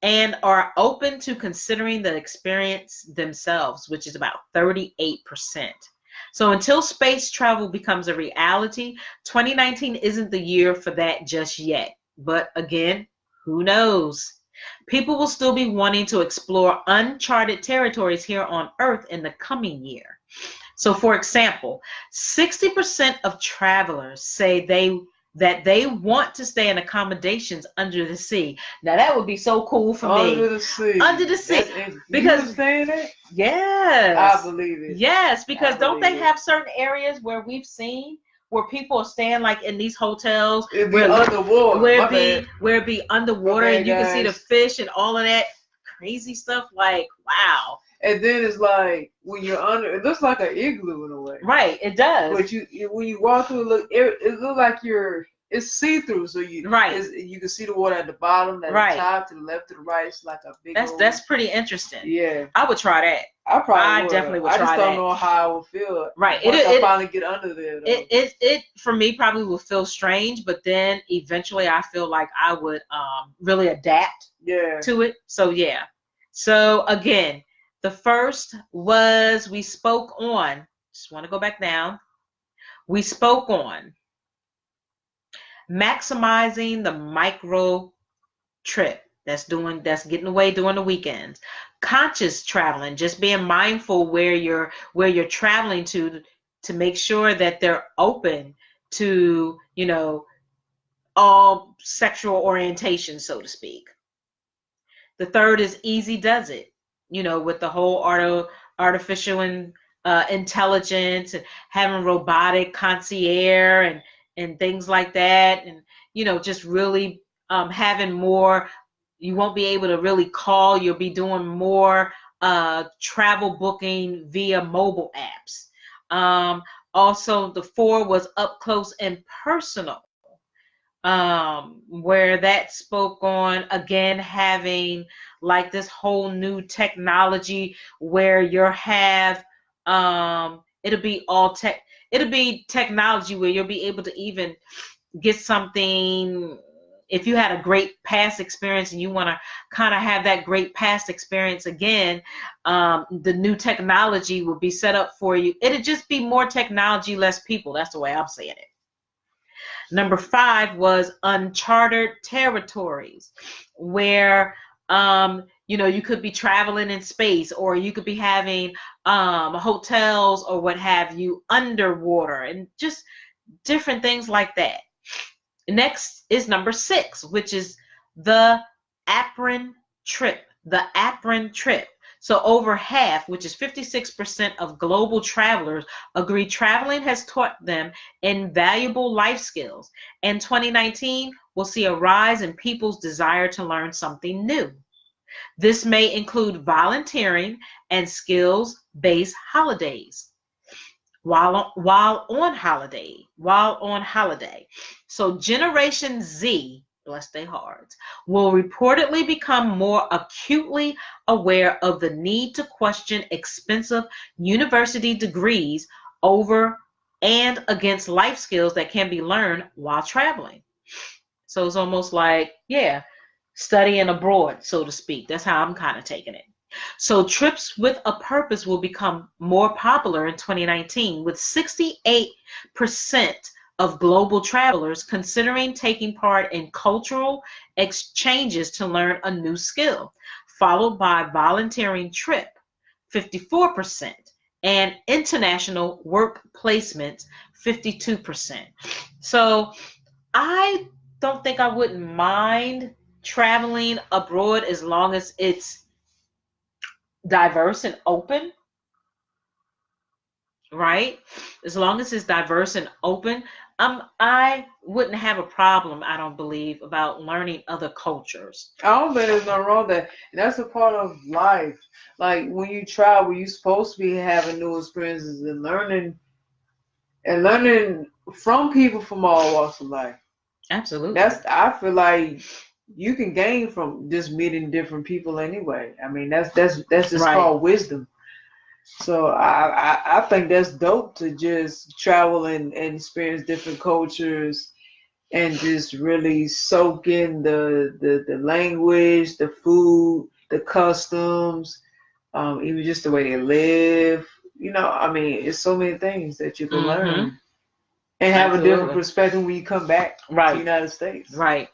and are open to considering the experience themselves, which is about 38%. So until space travel becomes a reality, 2019 isn't the year for that just yet. But again, who knows? People will still be wanting to explore uncharted territories here on Earth in the coming year. So, for example, 60% of travelers say that they want to stay in accommodations under the sea. Now, that would be so cool for me. Under the sea. Under the sea. Because you saying it? Yes. I believe it. Yes, because don't they have certain areas where we've seen where people are staying like in these hotels? It'd be underwater. Where it be underwater and you can see the fish and all of that crazy stuff. Like, wow. And then it's like when you're under, it looks like an igloo in a way. Right, it does. But when you walk through, it looks like it's see-through, so you can see the water at the bottom, at the top, to the left, to the right. It's like a big. That's pretty interesting. Yeah, I would try that. I definitely would try that. I just don't know how I would feel. Right, once I finally get under there. Though. It for me probably would feel strange, but then eventually I feel like I would really adapt. To it. So yeah. So again. The first was we spoke on, just want to go back down. We spoke on maximizing the micro trip. That's getting away during the weekends. Conscious traveling, just being mindful where you're traveling to make sure that they're open to, all sexual orientation, so to speak. The third is easy does it. With the whole artificial intelligence and having robotic concierge and things like that. And, just really having more, you won't be able to really call. You'll be doing more travel booking via mobile apps. Also, the 4 was up close and personal. Where that spoke on, again, having like this whole new technology where it'll be technology where you'll be able to even get something. If you had a great past experience and you want to kind of have that great past experience again, the new technology will be set up for you. It'll just be more technology, less people. That's the way I'm saying it. Number 5 was uncharted territories, where you could be traveling in space, or you could be having hotels or what have you underwater, and just different things like that. Next is number 6, which is the apron trip. The apron trip. So over half, which is 56% of global travelers, agree traveling has taught them invaluable life skills. And 2019 will see a rise in people's desire to learn something new. This may include volunteering and skills-based holidays while on holiday. So Generation Z, bless their hearts, will reportedly become more acutely aware of the need to question expensive university degrees over and against life skills that can be learned while traveling. So it's almost like, studying abroad, so to speak. That's how I'm kind of taking it. So trips with a purpose will become more popular in 2019, with 68% of global travelers considering taking part in cultural exchanges to learn a new skill, followed by volunteering trip, 54%, and international work placements, 52%. So I don't think I wouldn't mind traveling abroad as long as it's diverse and open, right? As long as it's diverse and open, I wouldn't have a problem, I don't believe, about learning other cultures. I don't think there's nothing wrong with that. And that's a part of life. Like when you travel, you're supposed to be having new experiences and learning from people from all walks of life. Absolutely. I feel like you can gain from just meeting different people anyway. I mean that's just Right. called wisdom. So I think that's dope to just travel and experience different cultures and just really soak in the language, the food, the customs, even just the way they live. You know, I mean, it's so many things that you can learn and have a different Absolutely. perspective when you come back to the Right. United States. Right.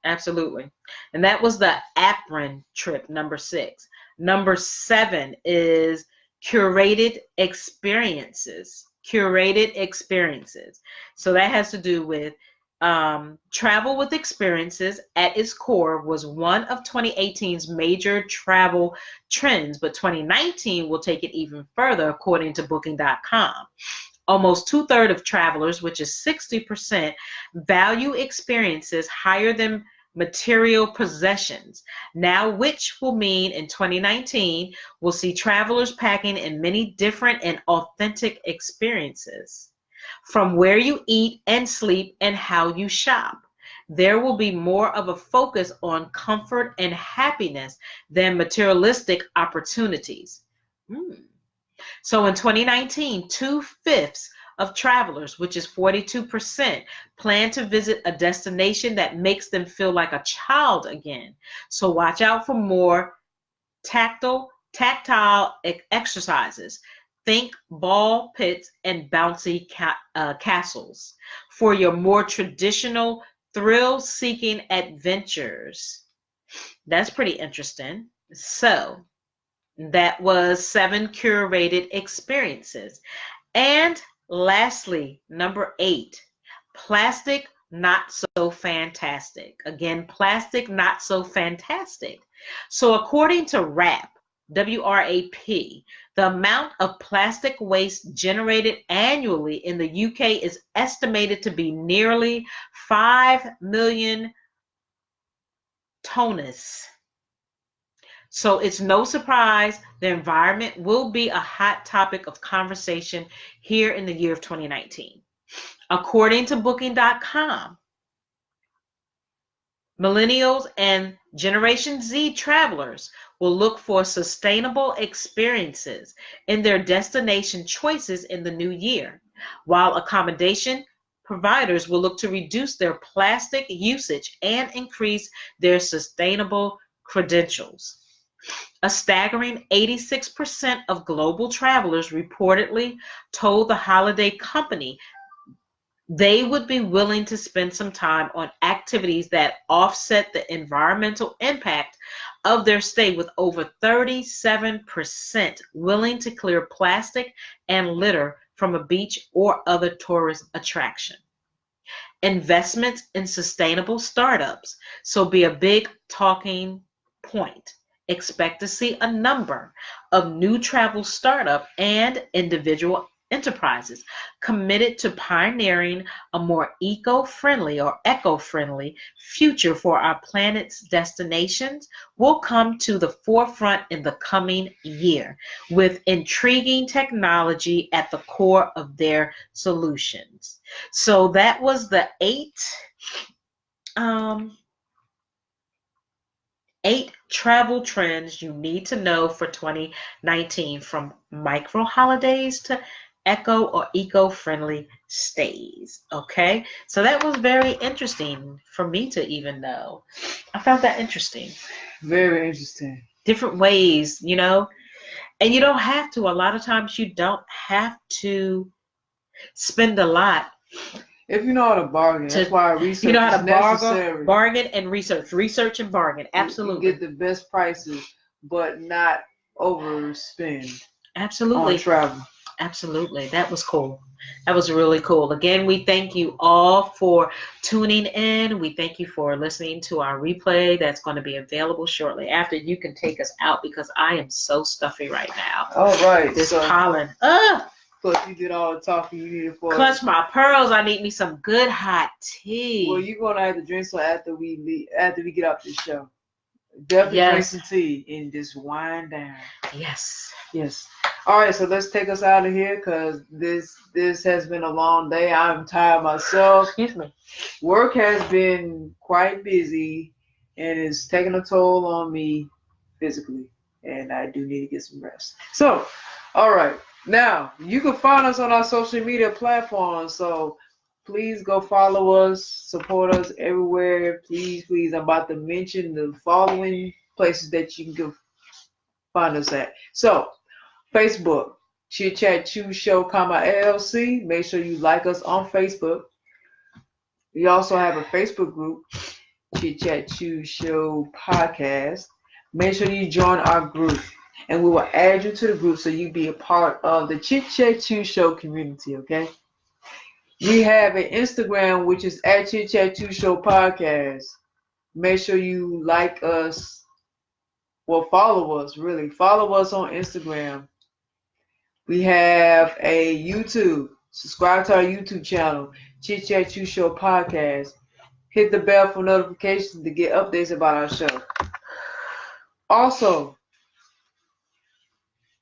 Absolutely. And that was the Apron trip, number 6. Number 7 is curated experiences. Curated experiences. So that has to do with travel with experiences at its core was one of 2018's major travel trends, but 2019 will take it even further, according to Booking.com. Almost 2/3 of travelers, which is 60%, value experiences higher than material possessions. Now, which will mean in 2019, we'll see travelers packing in many different and authentic experiences. From where you eat and sleep and how you shop. There will be more of a focus on comfort and happiness than materialistic opportunities. Mm. So in 2019, 2/5 of travelers, which is 42%, plan to visit a destination that makes them feel like a child again. So watch out for more tactile exercises. Think ball pits and bouncy castles for your more traditional thrill-seeking adventures. That's pretty interesting. So that was 7 curated experiences. And lastly, number 8, plastic not so fantastic. Again, plastic not so fantastic. So according to WRAP, the amount of plastic waste generated annually in the UK is estimated to be nearly 5 million tonnes. So it's no surprise the environment will be a hot topic of conversation here in the year of 2019. According to Booking.com, millennials and Generation Z travelers will look for sustainable experiences in their destination choices in the new year, while accommodation providers will look to reduce their plastic usage and increase their sustainable credentials. A staggering 86% of global travelers reportedly told the holiday company they would be willing to spend some time on activities that offset the environmental impact of their stay, with over 37% willing to clear plastic and litter from a beach or other tourist attraction. Investments in sustainable startups, so be a big talking point. Expect to see a number of new travel startup and individual enterprises committed to pioneering a more eco-friendly future for our planet's destinations will come to the forefront in the coming year, with intriguing technology at the core of their solutions. So that was the 8 travel trends you need to know for 2019, from micro holidays to eco-friendly stays. Okay, so that was very interesting for me to even know. I found that interesting. Very interesting. Different ways, and you don't have to. A lot of times you don't have to spend a lot. If you know how to bargain, that's why research you know how to is necessary. bargain and research and bargain. Absolutely. You get the best prices, but not overspend. Absolutely. on travel. Absolutely. That was cool. That was really cool. Again, we thank you all for tuning in. We thank you for listening to our replay that's going to be available shortly after. You can take us out because I am so stuffy right now. All right. This so, pollen. Plus, you did all the talking you needed for Clutch my pearls. I need me some good hot tea. Well, you're going to have to drink some after we get off this show. Definitely drink some tea and just wind down. Yes. Yes. All right, so let's take us out of here because this has been a long day. I'm tired myself. Excuse me. Work has been quite busy and it's taking a toll on me physically, and I do need to get some rest. So, all right. Now, you can find us on our social media platforms, so please go follow us, support us everywhere. Please, please. I'm about to mention the following places that you can go find us at. So, Facebook, Chit Chat Chew Show, LLC. Make sure you like us on Facebook. We also have a Facebook group, Chit Chat Chew Show Podcast. Make sure you join our group, and we will add you to the group so you be a part of the Chit Chat Chew Show community, okay? We have an Instagram, which is at Chit Chat Chew Show Podcast. Make sure you like us, well, follow us, really. Follow us on Instagram. We have a YouTube. Subscribe to our YouTube channel, Chit Chat Chew Show Podcast. Hit the bell for notifications to get updates about our show. Also,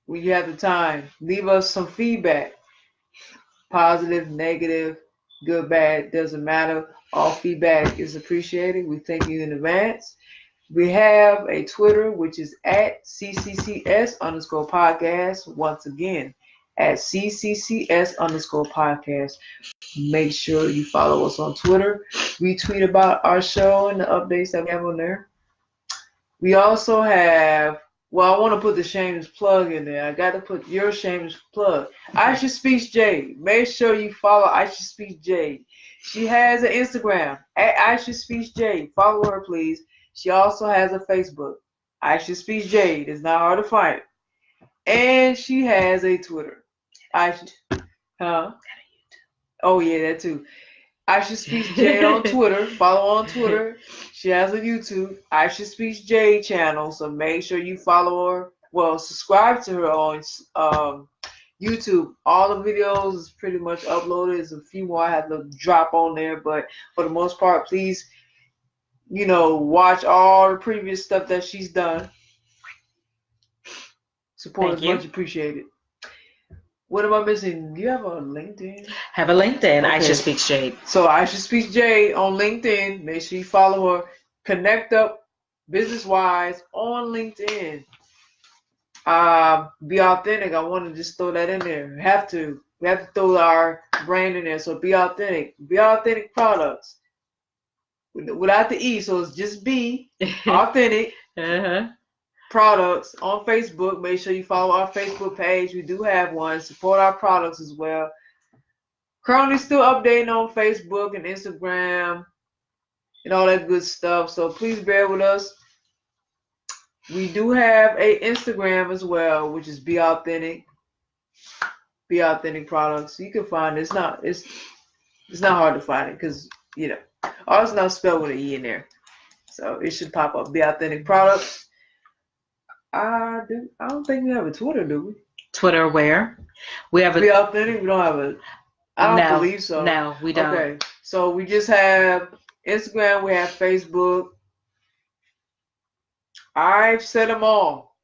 when you have the time, leave us some feedback. Positive, negative, good, bad, doesn't matter. All feedback is appreciated. We thank you in advance. We have a Twitter, which is at CCCS_podcast. Once again, at CCCS_podcast. Make sure you follow us on Twitter. We tweet about our show and the updates that we have on there. We also have, well, I want to put the shameless plug in there. I got to put your shameless plug. Aisha Speaks Jade. Make sure you follow Aisha Speaks Jade. She has an Instagram, at Aisha Speaks Jade. Follow her, please. She also has a Facebook. Aisha Speaks Jade. It's not hard to find. And she has a Twitter. Aisha, huh? Oh, yeah, that too. Aisha Speaks Jade on Twitter. Follow on Twitter. She has a YouTube, Aisha Speaks Jade channel. So make sure you follow her. Well, subscribe to her on YouTube. All the videos is pretty much uploaded. There's a few more I have to drop on there. But for the most part, please, watch all the previous stuff that she's done. Support is much appreciated. What am I missing? Do you have a LinkedIn? Have a LinkedIn, Okay. Aisha Speaks Jade. So Aisha Speaks Jade on LinkedIn. Make sure you follow her. Connect up business-wise on LinkedIn. Be authentic. I want to just throw that in there. We have to throw our brand in there. So be authentic. Be authentic products. Without the E, so it's just be authentic. Products on Facebook. Make sure you follow our Facebook page. We do have one. Support our products as well. Currently still updating on Facebook and Instagram and all that good stuff. So please bear with us. We do have a Instagram as well, which is Be Authentic. Be Authentic Products. You can find it. It's not hard to find it because all it's not spelled with an E in there. So it should pop up. Be Authentic Products. I don't think we have a Twitter, do we? Twitter where? We have a Be Authentic. We don't have a. I don't believe so. No, we don't. Okay, so we just have Instagram. We have Facebook. I've said them all.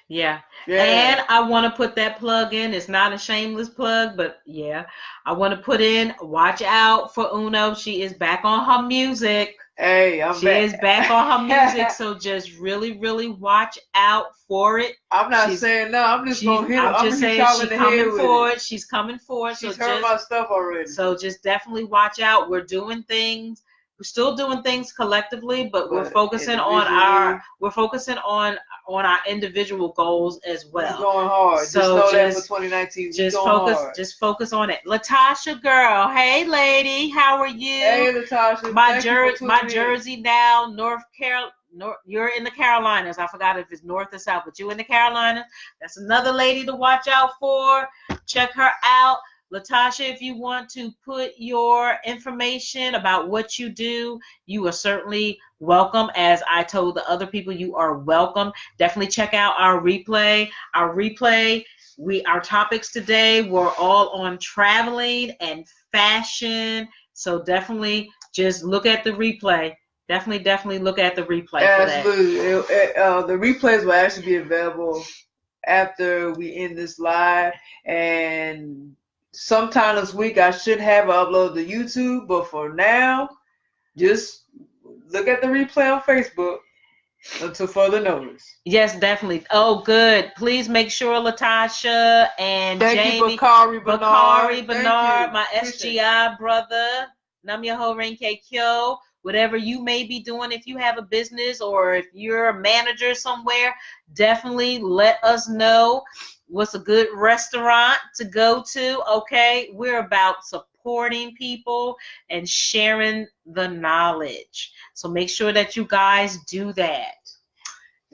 Yeah. And I want to put that plug in. It's not a shameless plug, but yeah, I want to put in. Watch out for Uno. She is back on her music. Hey, She is back on her music, so just really, really watch out for it. I'm not saying no. I'm just gonna hit her. I'm just saying she's coming for it. She's coming for it. She's heard my stuff already. So just definitely watch out. We're doing things. We're still doing things collectively, but we're focusing on our individual goals as well. We're going hard. So just know that for 2019. Just focus on it. Latasha girl, hey lady, how are you? Hey Latasha. My jersey now, North Carolina. you're in the Carolinas. I forgot if it's north or south, but you're in the Carolinas. That's another lady to watch out for. Check her out. Latasha, if you want to put your information about what you do, you are certainly welcome. As I told the other people, you are welcome. Definitely check out our replay. Our topics today were all on traveling and fashion. So definitely just look at the replay. Definitely look at the replay. Absolutely. The replays will actually be available after we end this live, and sometime this week I should have it uploaded to YouTube, but for now, just look at the replay on Facebook until further notice. Yes, definitely. Oh, good. Please make sure Latasha and Thank Jamie, you, Bakari Bernard, my SGI brother, Namyaho Renke Kyo, whatever you may be doing, if you have a business or if you're a manager somewhere, definitely let us know what's a good restaurant to go to. Okay, we're about supporting people and sharing the knowledge. So make sure that you guys do that.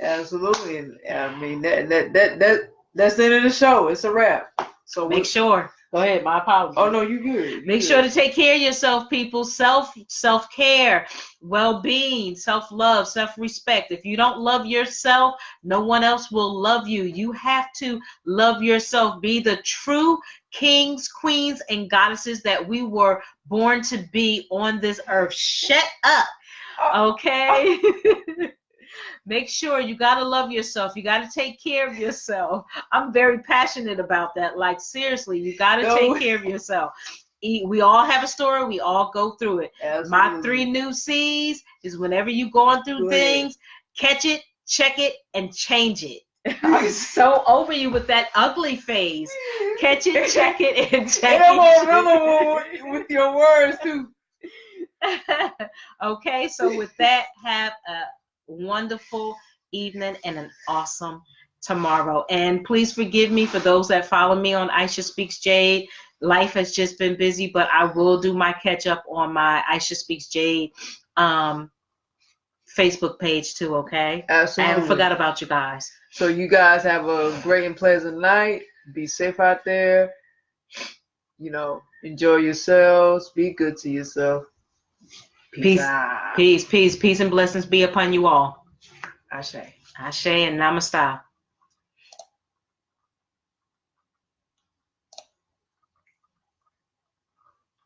Absolutely. And I mean that's the end of the show. It's a wrap. So make sure. Go ahead. My apologies. Oh no, you good. Make sure to take care of yourself, people. Self-care, well-being, self-love, self-respect. If you don't love yourself, no one else will love you. You have to love yourself. Be the true kings, queens, and goddesses that we were born to be on this earth. Shut up. Okay? Make sure you got to love yourself. You got to take care of yourself. I'm very passionate about that. Like, seriously, you got to take care of yourself. We all have a story. We all go through it. Absolutely. My 3 new C's is whenever you going through things, catch it, check it, and change it. I'm so over you with that ugly phase. Catch it, check it, and change it. With your words, too. Okay, so with that, have a wonderful evening and an awesome tomorrow. And please forgive me for those that follow me on Aisha Speaks Jade. Life has just been busy, but I will do my catch up on my Aisha Speaks Jade Facebook page too, okay? Absolutely. I haven't forgot about you guys. So you guys have a great and pleasant night. Be safe out there. You know, enjoy yourselves. Be good to yourself. Peace, and blessings be upon you all. Ashe. Ashe and namaste.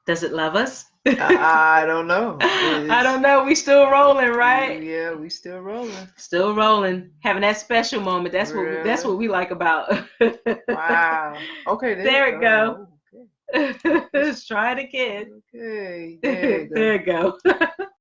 Does it love us? I don't know. I don't know. We still rolling, right? Yeah, we still rolling. Still rolling. Having that special moment. That's what we like about. Wow. Okay. There it go. Okay. Let's try it again. Okay. There you go.